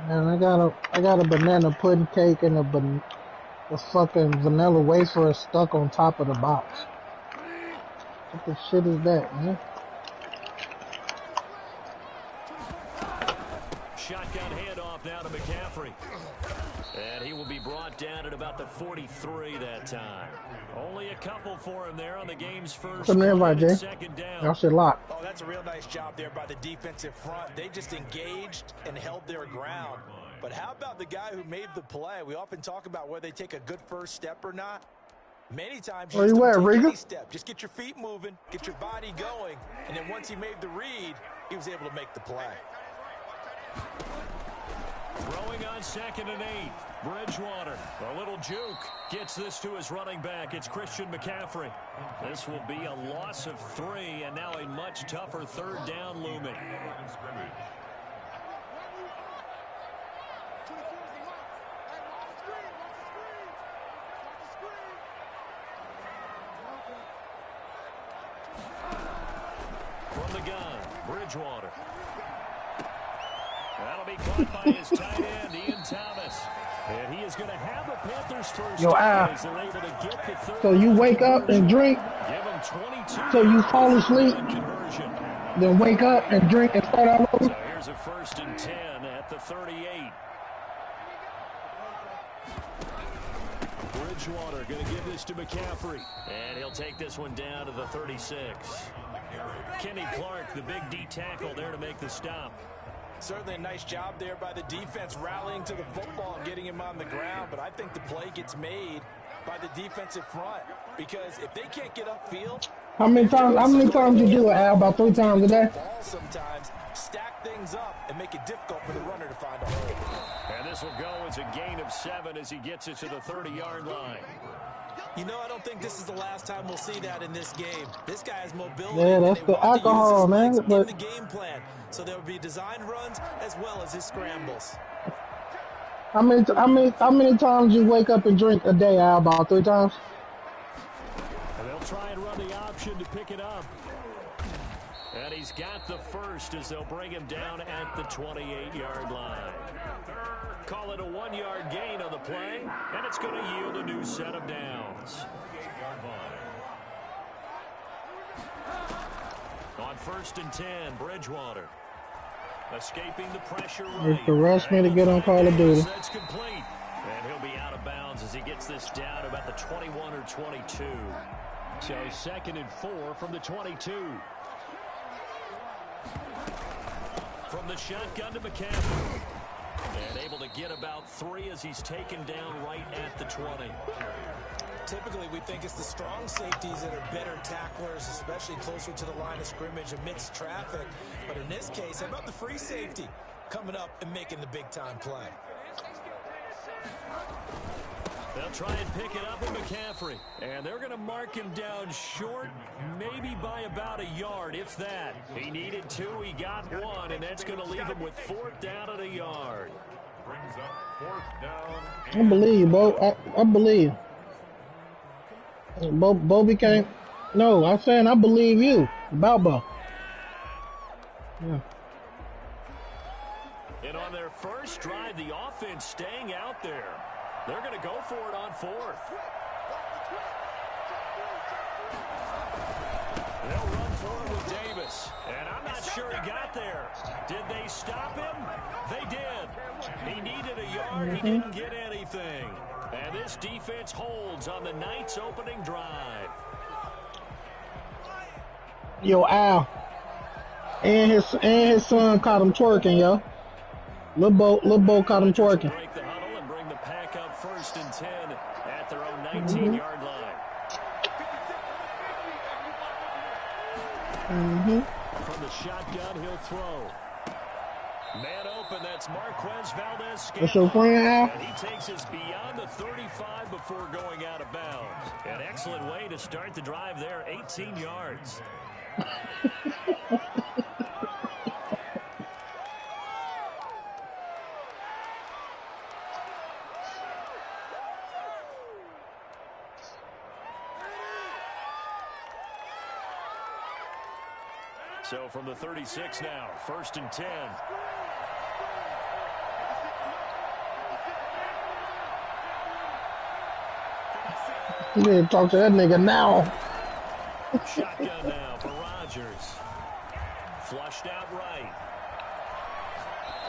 And I got a banana pudding cake and a fucking vanilla wafer stuck on top of the box. What the shit is that, man? Shotgun handoff now to McCaffrey. And he will be brought down at about the 43 that time. Only a couple for him there on the game's first second down. Y'all should lock. Oh, that's a real nice job there by the defensive front. They just engaged and held their ground. But how about the guy who made the play? We often talk about whether they take a good first step or not. Many times you just don't take any step. Just get your feet moving, get your body going, and then once he made the read, he was able to make the play. Throwing on 2nd and 8. Bridgewater, a little juke, gets this to his running back. It's Christian McCaffrey. This will be a loss of 3, and now a much tougher 3rd down looming. From the gun, Bridgewater. That'll be caught by his tight end, Ian Thomas. And he is going to have a Panthers first. Yo, Al, so you wake up and drink, so you fall asleep, then wake up and drink and start all over? So here's a 1st and 10 at the 38. Bridgewater going to give this to McCaffrey. And he'll take this one down to the 36. Kenny Clark, the big D tackle there to make the stop. Certainly a nice job there by the defense rallying to the football and getting him on the ground, but I think the play gets made by the defensive front because if they can't get upfield... How many times you do it, Al? About 3 times a day? Sometimes stack things up and make it difficult for the runner to find a hole. And this will go as a gain of 7 as he gets it to the 30-yard line. You know, I don't think this is the last time we'll see that in this game. This guy has mobility. Yeah, that's the alcohol, man. But in the game plan, so there will be designed runs as well as his scrambles. How many times you wake up and drink a day, Al? About 3 times? And they'll try and run the option to pick it up. And he's got the first as they'll bring him down at the 28-yard line. Call it a 1-yard gain on the play, and it's going to yield a new set of downs. On 1st and 10, Bridgewater. Escaping the pressure right. If the rush me to get on Call of Duty. That's complete. And he'll be out of bounds as he gets this down to about the 21 or 22. So 2nd and 4 from the 22. From the shotgun to McCaffrey. And able to get about 3 as he's taken down right at the 20. Typically, we think it's the strong safeties that are better tacklers, especially closer to the line of scrimmage amidst traffic. But in this case, how about the free safety coming up and making the big-time play? They'll try and pick it up with McCaffrey. And they're going to mark him down short, maybe by about a yard, if that. He needed 2, he got 1, and that's going to leave him with 4th down at a yard. Brings up 4th down. I believe, Bo. I believe. Bo became... No, I'm saying I believe you. About Bo. Yeah. And on their first drive, the offense staying out there. They're going to go for it on 4th. They'll run for it with Davis. And I'm not sure he got there. Did they stop him? They did. He needed a yard. He didn't get anything. And this defense holds on the night's opening drive. Yo, Al. And his son caught him twerking, yo. Lil Bo caught him twerking. Break the huddle and bring the pack up 1st and 10 at their own 19-yard line. From the shotgun, he'll throw. Man open, that's Marquez Valdez. That's your friend, Al? And he takes us beyond the 35 before going out of bounds. An excellent way to start the drive there, 18 yards. So from the 36 now, 1st and 10. You need to talk to that nigga now. Shotgun now for Rodgers. Flushed out right.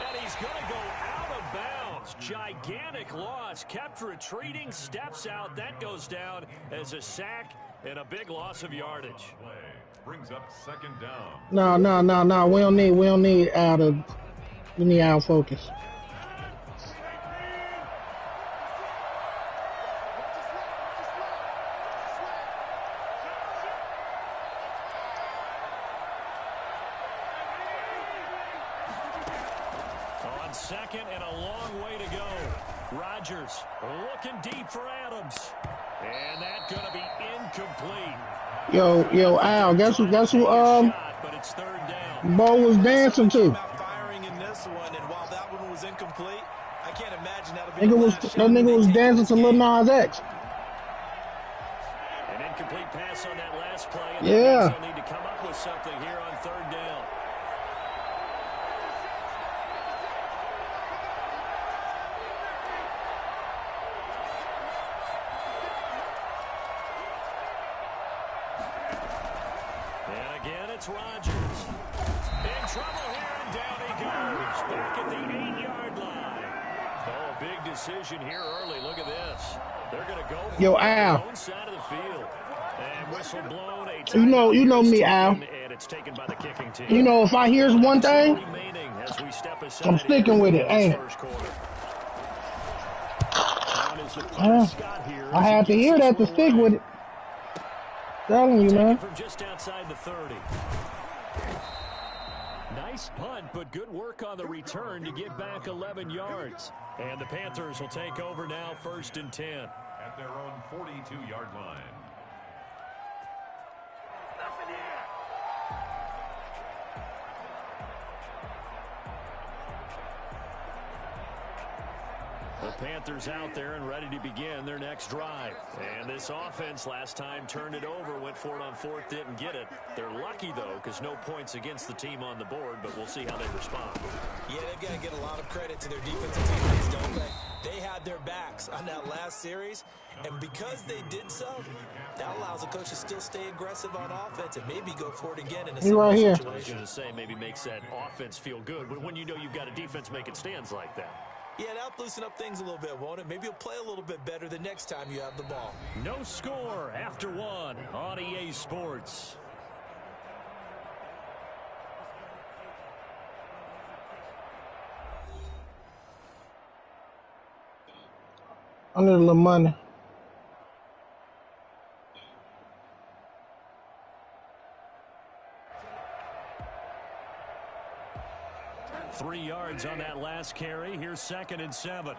And he's going to go out of bounds. Gigantic loss. Kept retreating. Steps out. That goes down as a sack and a big loss of yardage. Brings up 2nd down. No. We don't need out of. We need out of focus. On 2nd and a long way to go. Rodgers looking deep for Adams. And that's going to be incomplete. Yo, Al, guess who But it's 3rd down. Bo was dancing to? Firing in this one, and while that one was incomplete, I can't imagine that'll be That nigga was dancing to Lil Nas X. An incomplete pass on that last play. And yeah. They'll need to come up with something here on 3rd down. And again, it's Rodgers. In trouble here, and down he goes. Back at the 8-yard line. Oh, a big decision here early. Look at this. They're going to go for Al. their own side of the field. And whistle blown. You know me, Al. And it's taken by the kicking team. You know, if I hears one thing, I'm sticking with it. Hey. I had to hear that to stick with it. Telling you, man. From just outside the 30. Nice punt, but good work on the return to get back 11 yards. And the Panthers will take over now, 1st and 10. At their own 42-yard line. The Panthers out there and ready to begin their next drive. And this offense last time turned it over, went for it on fourth, didn't get it. They're lucky, though, because no points against the team on the board, but we'll see how they respond. Yeah, they've got to get a lot of credit to their defensive teammates, don't they? They had their backs on that last series, and because they did so, that allows the coach to still stay aggressive on offense and maybe go for it again in a similar situation. I was going to say maybe makes that offense feel good, but when you know you've got a defense making stands like that. Yeah, that'll loosen up things a little bit, won't it? Maybe you'll play a little bit better the next time you have the ball. No score after one on EA Sports. I need a little money. Three yards on that last carry. Here's 2nd and 7.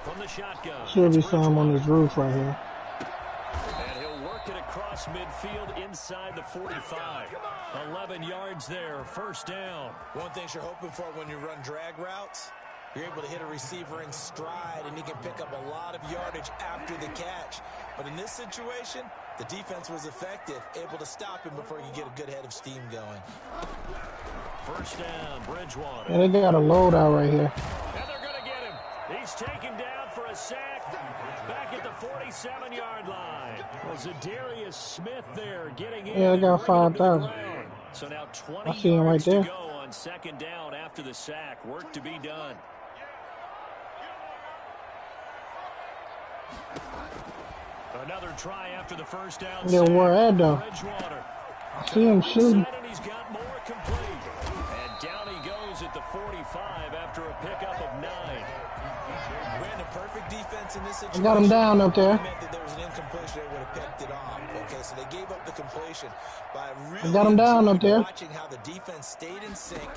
From the shotgun. Should be some on this roof right here. And he'll work it across midfield inside the 45. 11 yards there, first down. One thing you're hoping for when you run drag routes, you're able to hit a receiver in stride, and he can pick up a lot of yardage after the catch. But in this situation, the defense was effective, able to stop him before he could get a good head of steam going. First down, Bridgewater. Yeah, they got a loadout right here. And they're going to get him. He's taken down for a sack back at the 47-yard line. Was Zadarius Smith there getting in? Yeah, I got 5,000. So now 20 I see him right yards there. to go on 2nd down after the sack. Work to be done. Another try after the first down. Yeah, where at though? Bridgewater. I see him shooting. And he's got more complete. And down he goes at the 45 after a pickup of 9. Ran a perfect defense in this situation. I got him down up there. Meant that there was an incompletion, they would have picked it off. Okay, so they gave up the completion. But I really I got him down up there. Watching how the defense stayed in sync,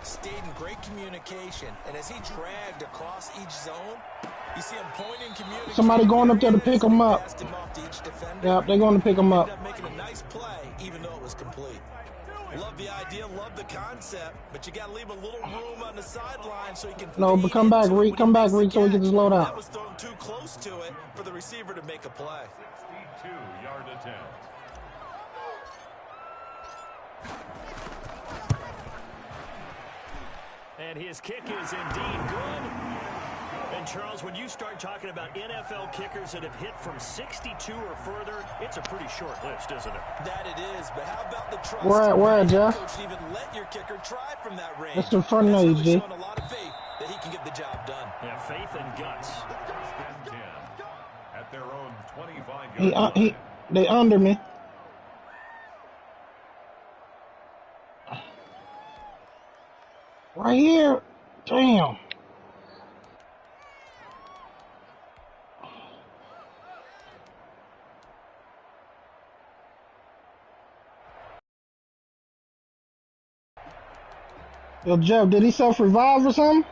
stayed in great communication, and as he dragged across each zone, you see him pointing, communicating. Somebody going up there to pick him up. Yep, they're going to pick him up. Ended up making a nice play, even though it was complete. Love the idea, love the concept, but you got to leave a little room on the sideline so he can. No, but come back, Reed. Come back, Reed, so we get this load out. That was thrown too close to it for the receiver to make a play. 62-yard attempt. And his kick is indeed good. And, Charles, when you start talking about NFL kickers that have hit from 62 or further, it's a pretty short list, isn't it? That it is, but how about the trust? Where, Jeff? Coach even let your kicker try from that range. That's in front of you, G. Showing a lot of faith that he can get the job done. Yeah, faith and guts. First and 10 at their own 25-yard line. They under me. Right here. Damn. Yo, Jeff, did he self-revive or something?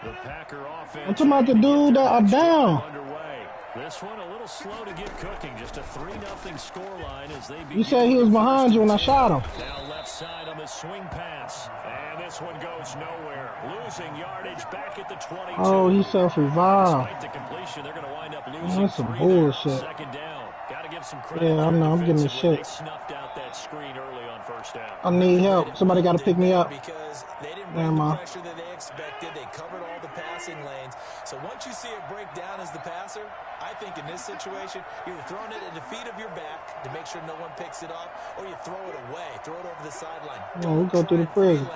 The Packer offense. I'm talking about the dude that are down. Underway. This one a little slow to get cooking. Just a 3-0 scoreline as they begin. You said he was behind you when I shot him. Now left side on the swing pass. And this one goes nowhere. Losing yardage back at the 22. Oh, he self-revived. Despite the completion, they're going to wind up losing. That's some bullshit. 2nd down. Got to give some credit. Yeah, I know. I'm getting the shit. They snuffed out that screen early on first down. I need help. Somebody got to pick me up. Because they didn't bring the pressure that they expected. They covered all the passing lanes. So once you see it break down as the passer, I think in this situation, you're throwing it at the feet of your back to make sure no one picks it off, or you throw it away, throw it over the sideline. Oh, we go through the prison.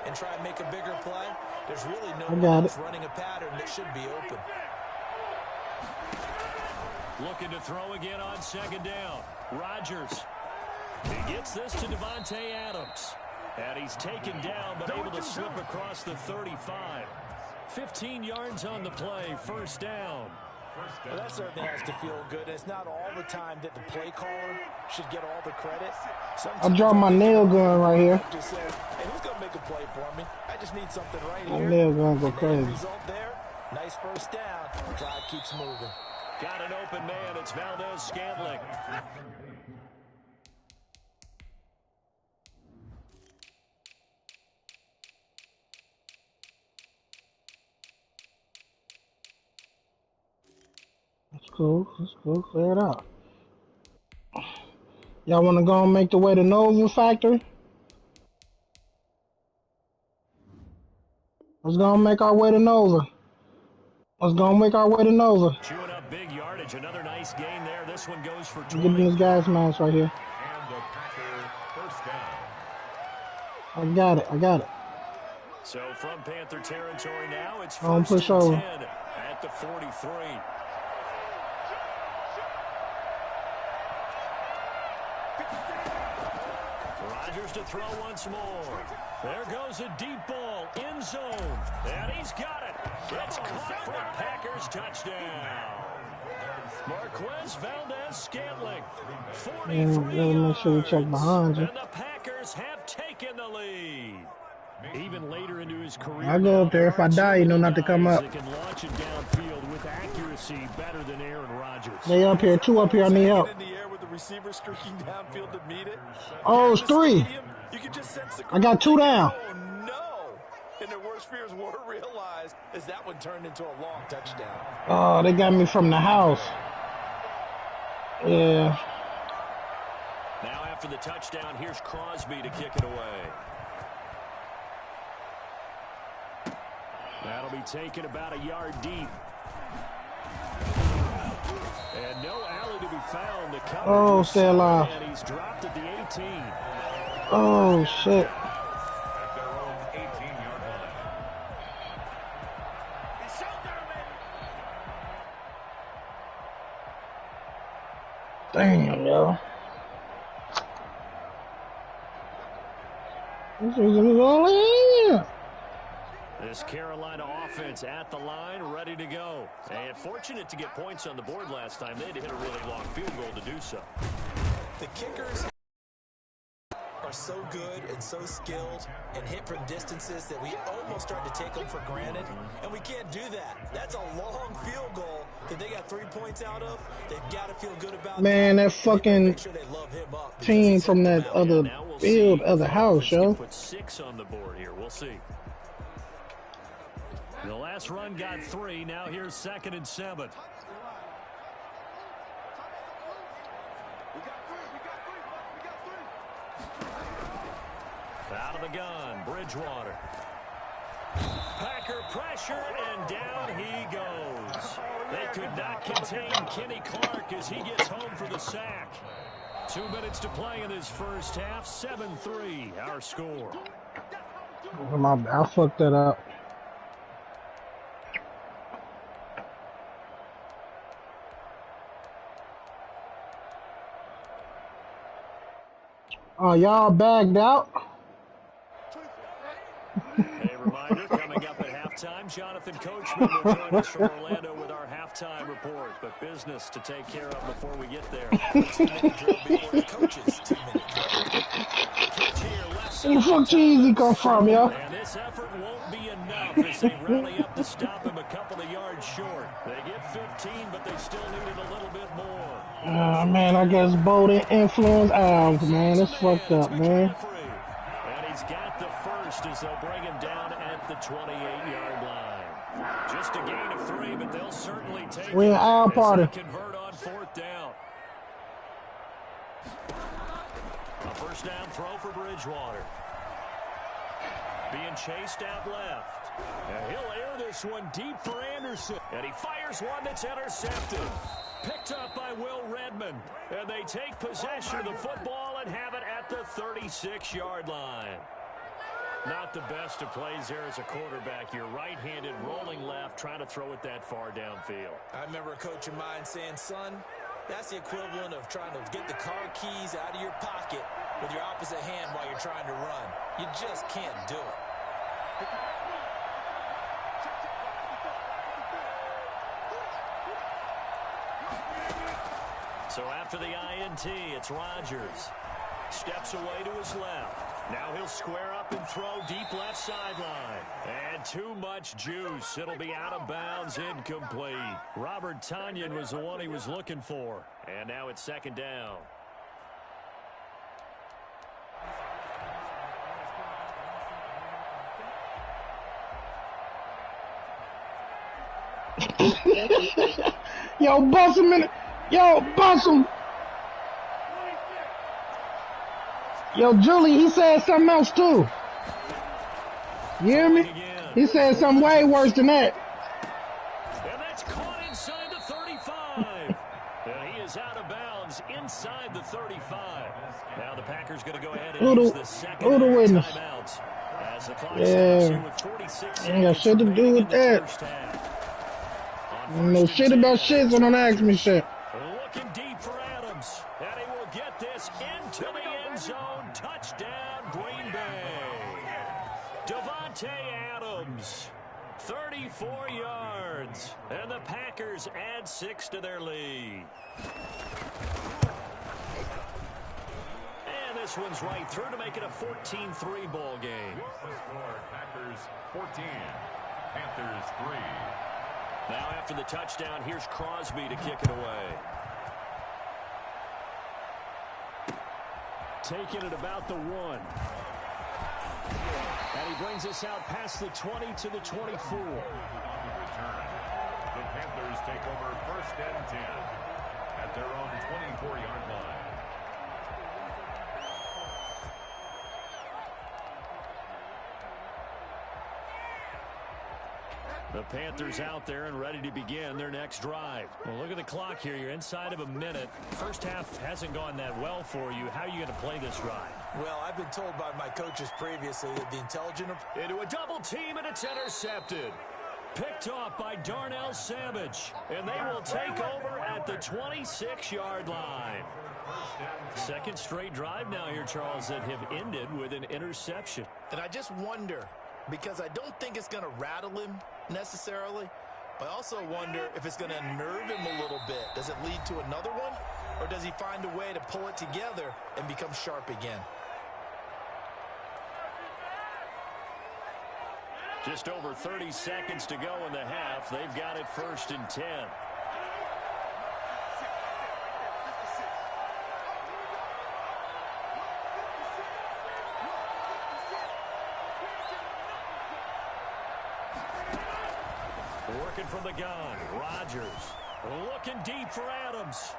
And try and make a bigger play. There's really no one else running a pattern that should be open. Looking to throw again on 2nd down. Rodgers. He gets this to Devontae Adams. And he's taken down, but able to slip across the 35. 15 yards on the play, first down. Well, that certainly has to feel good. It's not all the time that the play caller should get all the credit. I dropped my nail gun right here. Just say, hey, who's going to make a play for me? I just need something right My here. nail gun go crazy. Result there, nice first down. Drive keeps moving. Got an open man. It's Valdez-Scantling. cool. That's cool. Clear it out. Y'all want to go and make the way to Nova Factory? Let's go and make our way to Nova. Let's go and make our way to Nova. Chewing up big yardage. Another nice gain there. This one goes for 20. Getting this gas mask right here. And the Packer first down. I got it. I got it. So from Panther territory now, it's Don't first push and over. 10 at the 43. Rodgers to throw once more. There goes a deep ball, end zone, and he's got it. It's caught for a Packers touchdown. Marquez Valdez-Scantling, 43 Gotta make sure you check behind you. and the Packers have taken the lead. Even later into his career, I go up there. If I die, you know not to come up. that can launch it downfield with accuracy better than Aaron Rodgers. They up here. Two up here. I need help. In the air with the receiver streaking downfield to meet it. Oh, it's three. You can just sense the I got two down. Oh no! And their worst fears were realized as that one turned into a long touchdown. Oh, they got me from the house. Yeah. Now after the touchdown, here's Crosby to kick it away. That'll be taken about a yard deep. And no alley to be found. The coverage Oh, stay alive. and he's dropped at the 18. Oh, shit. At their own 18-yard line. Damn, yo. This is all in. This Carolina offense at the line, ready to go. And fortunate to get points on the board last time. They had to hit a really long field goal to do so. The kickers are so good and so skilled and hit from distances that we almost start to take them for granted, and we can't do that. That's a long field goal that they got 3 points out of. They've got to feel good about Man, that Make fucking sure they love him up because team he's from helped that them out. other Now we'll field, see other if house, offense can yo. put 6 on the board here. We'll see. The last run got 3. Now here's 2nd and 7. Out of the gun, Bridgewater. Packer pressure, and down he goes. They could not contain Kenny Clark as he gets home for the sack. 2 minutes to play in this first half. 7-3, our score. I fucked that up. Oh, y'all bagged out? A reminder, coming up at halftime, Jonathan Coachman will join us from Orlando with our halftime report. But business to take care of before we get there. 2-minute drill before the coaches. 2-minute drill. Where the fuck Cheezie come from, yo? And this effort won't be enough as they rally up to stop him a couple of yards short. They get 15, but they still needed a little bit more. Man, I guess Bowden influence Alves, man. It's fucked up, man. And he's got the first as they'll bring him down at the 28-yard line. Just a gain of 3, but they'll certainly take We in it our as party. they convert on 4th down. A first down throw for Bridgewater. Being chased out left. And he'll air this one deep for Anderson. And he fires one that's intercepted. Picked up by Will Redmond. And they take possession of the football and have it at the 36-yard line. Not the best of plays there as a quarterback. You're right-handed, rolling left, trying to throw it that far downfield. I remember a coach of mine saying, son, that's the equivalent of trying to get the car keys out of your pocket with your opposite hand while you're trying to run. You just can't do it. So after the INT, it's Rodgers. Steps away to his left. Now he'll square up and throw deep left sideline. And too much juice. It'll be out of bounds, incomplete. Robert Tonyan was the one he was looking for. And now it's 2nd down. Yo, bust him in. Yo, bust him. Yo, Julie, he said something else too. You hear me? He said something way worse than that. And that's caught inside the 35. And he is out of bounds inside the 35. Now the Packers going to go ahead and use the second timeouts. As the clock stops here with 46 seconds. Ain't got shit to do with that. No shit about shit, so don't ask me shit. Looking deep for Adams. And he will get this into the end zone. Touchdown, Green Bay. Davante Adams, 34 yards. And the Packers add 6 to their lead. And this one's right through to make it a 14-3 ball game. Packers 14, Panthers 3. Now after the touchdown, here's Crosby to kick it away. Taking it about the 1. And he brings us out past the 20 to the 24. Return. The Panthers take over 1st and 10 at their own 24-yard line. The Panthers out there and ready to begin their next drive. Well, look at the clock here. You're inside of a minute. First half hasn't gone that well for you. How are you going to play this drive? Well, I've been told by my coaches previously that the intelligent... Into a double team, and it's intercepted. Picked off by Darnell Savage. And they will take over at the 26-yard line. Second straight drive now here, Charles, that have ended with an interception. And I just wonder, because I don't think it's going to rattle him necessarily, but I also wonder if it's going to unnerve him a little bit. Does it lead to another one, or does he find a way to pull it together and become sharp again? Just over 30 seconds to go in the half. They've got it 1st and 10. Working from the gun, Rodgers looking deep for Adams.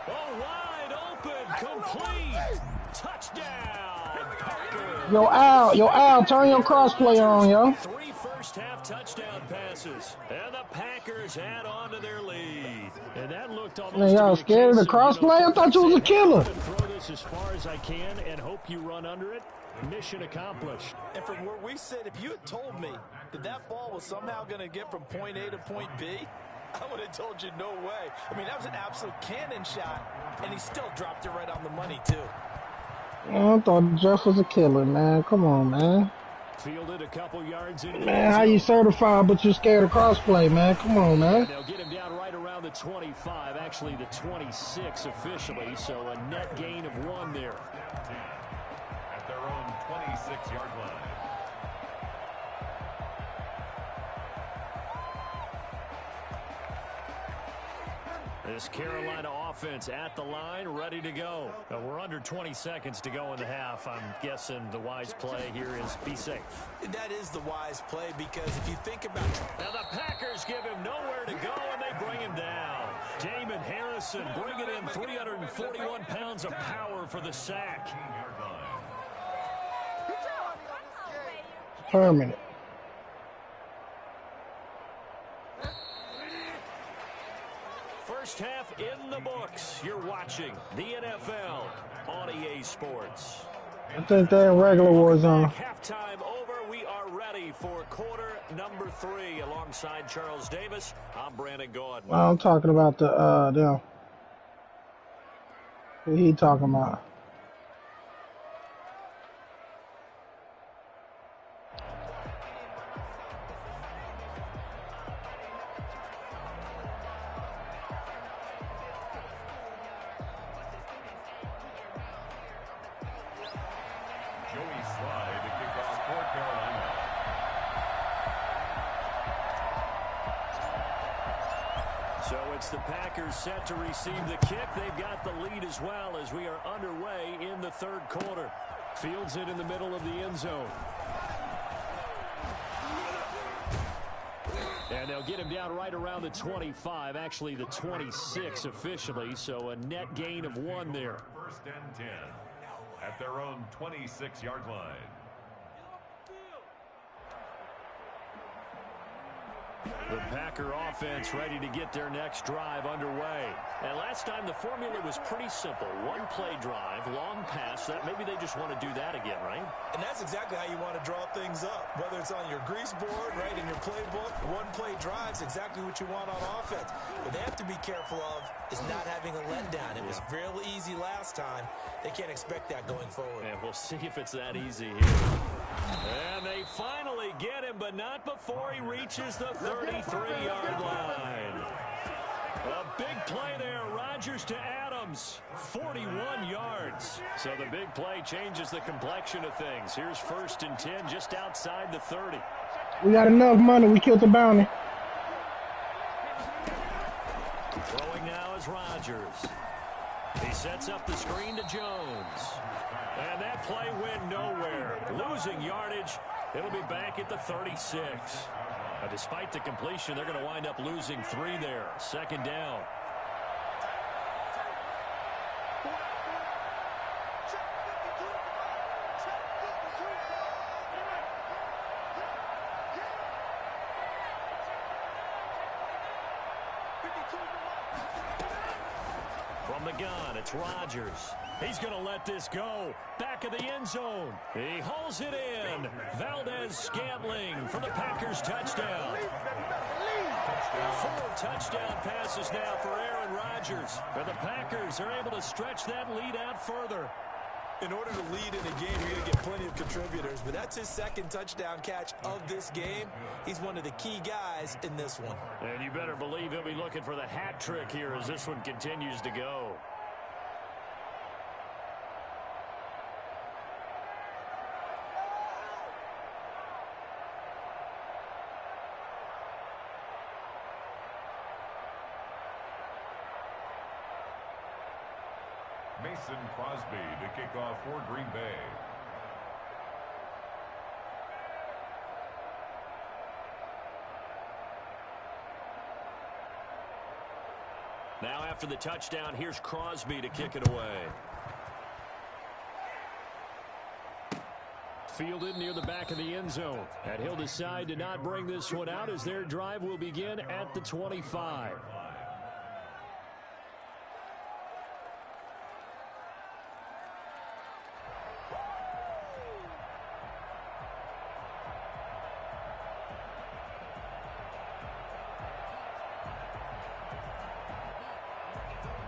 Oh, wide open, complete, touchdown, Packers. Yo, Al, turn your crossplay on, yo. 3 first-half touchdown passes, and the Packers add on to their lead. And that looked almost. Man, y'all scared of the crossplay? I thought you was a killer. Throw this as far as I can and hope you run under it. Mission accomplished. And from where we sit, if you had told me that that ball was somehow going to get from point A to point B, I would have told you no way. I mean, that was an absolute cannon shot, and he still dropped it right on the money, too. I thought Jeff was a killer, man. Come on, man. Fielded a couple yards in. Man, how you certified but you're scared of crossplay, man? Come on, man. They'll get him down right around the 25, actually the 26 officially, so a net gain of 1 there. At their own 26-yard line. This Carolina offense at the line, ready to go. We're under 20 seconds to go in the half. I'm guessing the wise play here is be safe. That is the wise play, because if you think about it. Now the Packers give him nowhere to go, and they bring him down. Damon Harrison bringing in 341 pounds of power for the sack. Permanent. First half in the books. You're watching the NFL on EA Sports. I think they're in regular war zone. Halftime over. We are ready for quarter number 3. Alongside Charles Davis, I'm Brandon Gaudin. Well, I'm talking about the them. What he talking about? So it's the Packers set to receive the kick. They've got the lead as well as we are underway in the third quarter. Fields it in the middle of the end zone. And they'll They'll get him down right around the 25, actually the 26 officially, so a net gain of 1 there. First and 10 at their own 26-yard line. The Packer offense ready to get their next drive underway. And last time the formula was pretty simple. One play drive, long pass. That maybe they just want to do that again, right? And that's exactly how you want to draw things up. Whether it's on your grease board, right, in your playbook, one play drive's exactly what you want on offense. What they have to be careful of is not having a letdown. It was real easy last time. They can't expect that going forward. And we'll see if it's that easy here. And they finally get him, but not before he reaches the 33-yard line. A big play there. Rodgers to Adams. 41 yards. So the big play changes the complexion of things. Here's 1st and 10 just outside the 30. We got enough money. We killed the bounty. Throwing now is Rodgers. He sets up the screen to Jones. And that play went nowhere. Losing yardage. It'll be back at the 36. Despite the completion, they're going to wind up losing 3 there. 2nd down. From the gun, it's Rodgers. He's going to let this go. Back of the end zone. He hauls it in. Valdez-Scantling for the Packers touchdown. 4 touchdown passes now for Aaron Rodgers. And the Packers are able to stretch that lead out further. In order to lead in a game, you're going to get plenty of contributors, but that's his 2nd touchdown catch of this game. He's one of the key guys in this one. And you better believe he'll be looking for the hat trick here as this one continues to go. Mason Crosby to kick off for Green Bay. Now after the touchdown, here's Crosby to kick it away. Fielded near the back of the end zone. And he'll decide to not bring this one out as their drive will begin at the 25.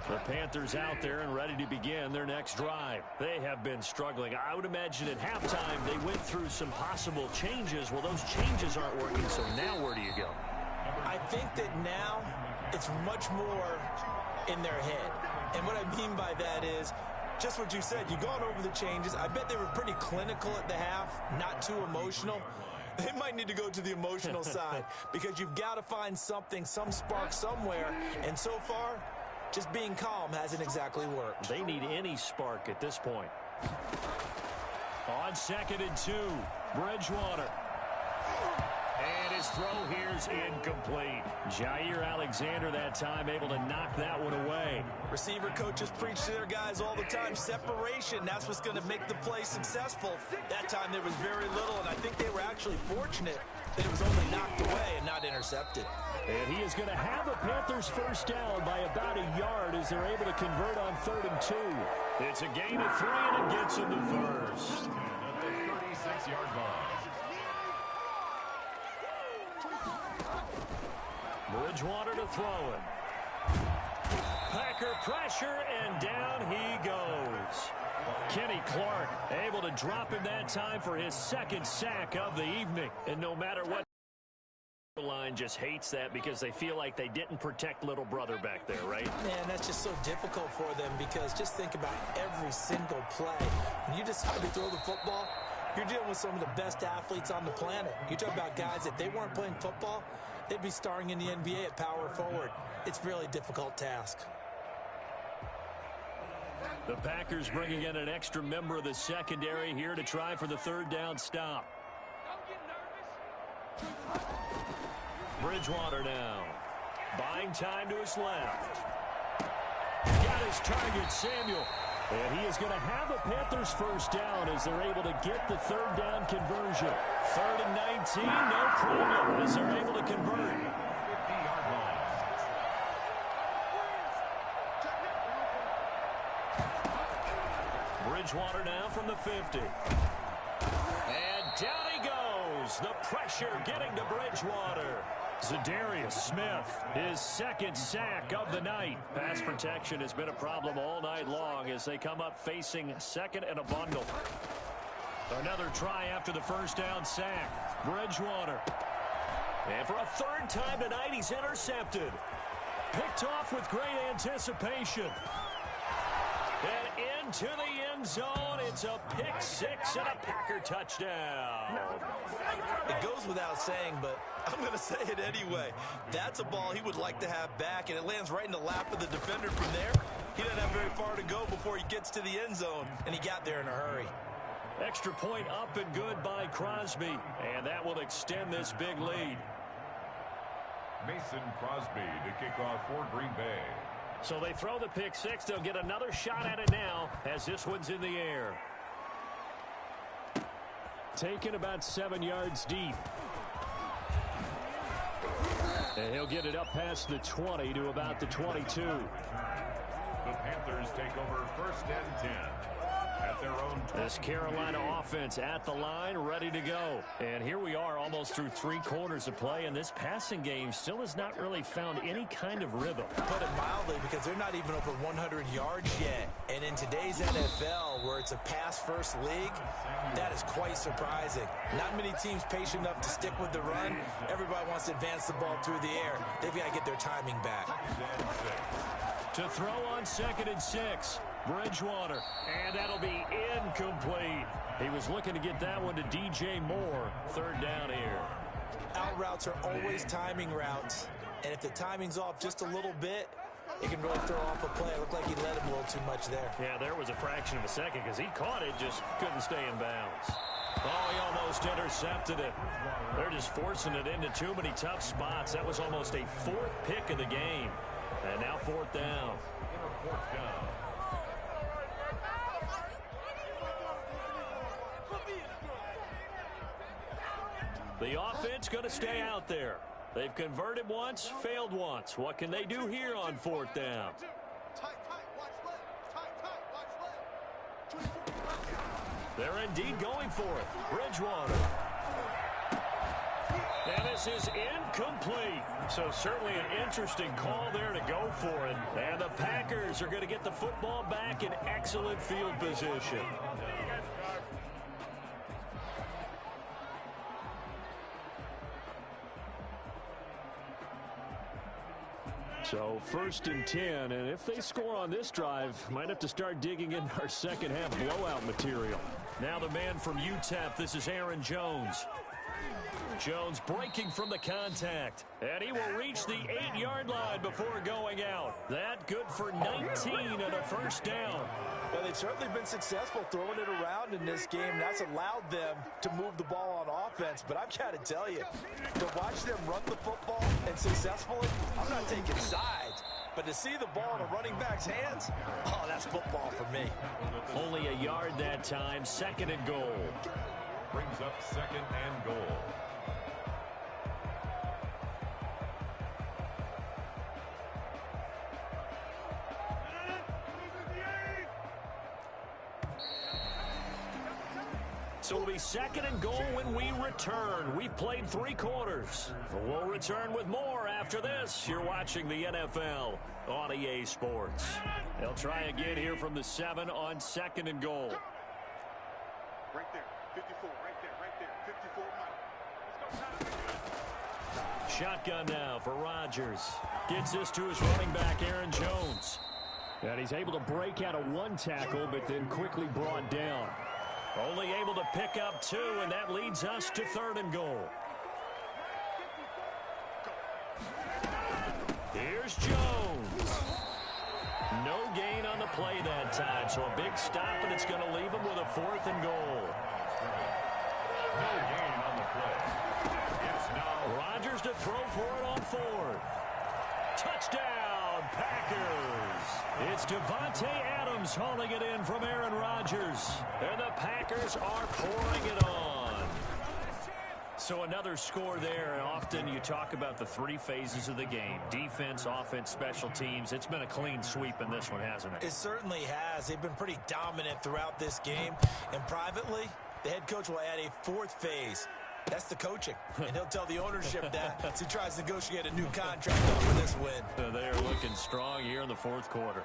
The Panthers out there and ready to begin their next drive. They have been struggling. I would imagine at halftime they went through some possible changes. Well, those changes aren't working, so now where do you go? I think that now it's much more in their head. And what I mean by that is just what you said. You've gone over the changes. I bet they were pretty clinical at the half, not too emotional. They might need to go to the emotional side because you've got to find something, some spark somewhere. And so far, just being calm hasn't exactly worked. They need any spark at this point. On 2nd and 2, Bridgewater. And his throw here's incomplete. Jair Alexander that time able to knock that one away. Receiver coaches preach to their guys all the time. Separation, that's what's going to make the play successful. That time there was very little, and I think they were actually fortunate that it was only knocked away and not intercepted. And he is going to have a Panthers first down by about a yard as they're able to convert on 3rd and 2. It's a gain of 3, and it gets him the first. At the 36-yard line. Bridgewater to throw it. Packer pressure, and down he goes. Kenny Clark able to drop him that time for his 2nd sack of the evening. And no matter what, the line just hates that because they feel like they didn't protect little brother back there, right? Man, that's just so difficult for them because just think about every single play. When you decide to throw the football, you're dealing with some of the best athletes on the planet. You talk about guys, if they weren't playing football, they'd be starring in the NBA at power forward. It's a really difficult task. The Packers bringing in an extra member of the secondary here to try for the 3rd down stop. Bridgewater now. Buying time to his left. Got his target, Samuel. And he is going to have a Panthers first down as they're able to get the third down conversion. 3rd and 19, no problem, as they're able to convert. 50-yard line. Bridgewater now from the 50. And down he goes. The pressure getting to Bridgewater. Zadarius Smith, his 2nd sack of the night. Pass protection has been a problem all night long as they come up facing 2nd and a bundle. Another try after the first down sack. Bridgewater. And for a 3rd time tonight, he's intercepted. Picked off with great anticipation. And into the end zone, it's a pick 6 and a Packer touchdown. It goes without saying, but I'm going to say it anyway. That's a ball he would like to have back, and it lands right in the lap of the defender from there. He doesn't have very far to go before he gets to the end zone, and he got there in a hurry. Extra point up and good by Crosby, and that will extend this big lead. Mason Crosby to kick off for Green Bay. So they throw the pick 6. They'll get another shot at it now as this one's in the air. Taken about 7 yards deep. And he'll get it up past the 20 to about the 22. The Panthers take over 1st and 10 at their own 20. This Carolina offense at the line, ready to go. And here we are almost through 3 quarters of play, and this passing game still has not really found any kind of rhythm. Put it mildly, because they're not even over 100 yards yet. And in today's NFL, where it's a pass-first league, that is quite surprising. Not many teams patient enough to stick with the run. Everybody wants to advance the ball through the air. They've got to get their timing back. To throw on 2nd and 6. Bridgewater, and that'll be incomplete. He was looking to get that one to DJ Moore. 3rd down here. Out routes are always timing routes, and if the timing's off just a little bit, it can really throw off a play. It looked like he let him a little too much there. Yeah, there was a fraction of a second because he caught it, just couldn't stay in bounds. Oh, he almost intercepted it. They're just forcing it into too many tough spots. That was almost a 4th pick of the game. And now 4th down. The offense going to stay out there. They've converted once, failed once. What can they do here on 4th down? They're indeed going for it. Bridgewater. And this is incomplete. So certainly an interesting call there to go for it. And the Packers are going to get the football back in excellent field position. So 1st and 10, and if they score on this drive, might have to start digging in our second half blowout material. Now the man from UTEP, this is Aaron Jones. Jones breaking from the contact, and he will reach the 8-yard line before going out. That good for 19 and a first down. Well, they've certainly been successful throwing it around in this game. That's allowed them to move the ball on offense. But I've got to tell you, to watch them run the football and successfully, I'm not taking sides. But to see the ball in a running back's hands, oh, that's football for me. Only a yard that time, 2nd and goal. Brings up 2nd and goal. So it'll be 2nd and goal when we return. We've played 3 quarters. We'll return with more after this. You're watching the NFL on EA Sports. They'll try again here from the 7 on 2nd and goal. Right there, 54, right there, 54. Let's go. Shotgun now for Rodgers. Gets this to his running back, Aaron Jones. And he's able to break out of 1 tackle, but then quickly brought down. Only able to pick up 2, and that leads us to 3rd and goal. Here's Jones. No gain on the play that time, so a big stop, and it's going to leave him with a 4th and goal. No gain on the play. It's now Rodgers to throw for it on fourth. Touchdown, Packers. It's Devontae Adams hauling it in from Aaron Rodgers. And the Packers are pouring it on. So another score there, and often you talk about the three phases of the game. Defense, offense, special teams. It's been a clean sweep in this one, hasn't it? It certainly has. They've been pretty dominant throughout this game. And privately, the head coach will add a fourth phase. That's the coaching. And he'll tell the ownership that as he tries to negotiate a new contract over this win. So they are looking strong here in the fourth quarter.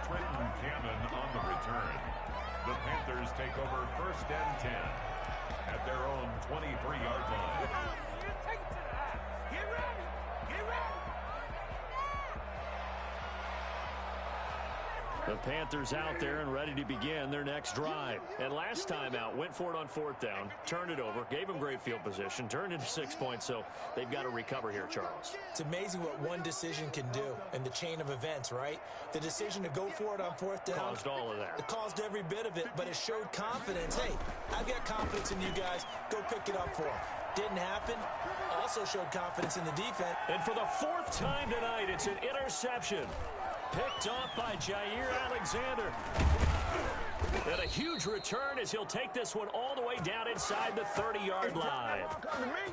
Trenton Cannon on the return. The Panthers take over 1st and 10 at their own 23-yard line. Get ready. Get ready. The Panthers out there and ready to begin their next drive. And last time out, went for it on 4th down, turned it over, gave them great field position, turned into 6 points, so they've got to recover here, Charles. It's amazing what one decision can do in the chain of events, right? The decision to go for it on 4th down. Caused all of that. It caused every bit of it, but it showed confidence. Hey, I've got confidence in you guys. Go pick it up for them. Didn't happen. Also showed confidence in the defense. And for the 4th time tonight, it's an interception. Picked off by Jair Alexander. And a huge return as he'll take this one all the way down inside the 30-yard line.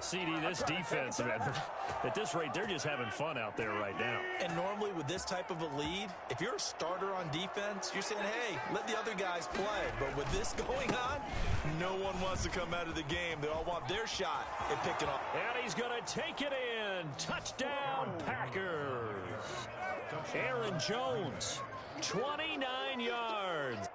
CD, this defense, man, at this rate, they're just having fun out there right now. And normally with this type of a lead, if you're a starter on defense, you're saying, hey, let the other guys play. But with this going on, no one wants to come out of the game. They all want their shot at picking up. And he's going to take it in. Touchdown, Packers. Aaron Jones, 29 yards.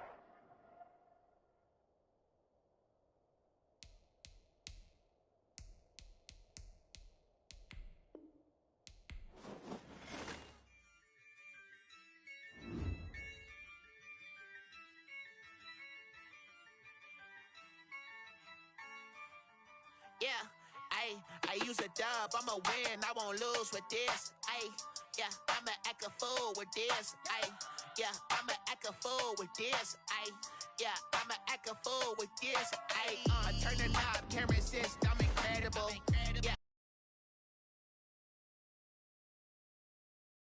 Yeah, I use a dub, I'ma win, I won't lose with this, yeah, I'ma act a fool with this, yeah, I'ma act a fool with this, yeah, I'ma act a fool with this, I turn the knob, camera assist, I'm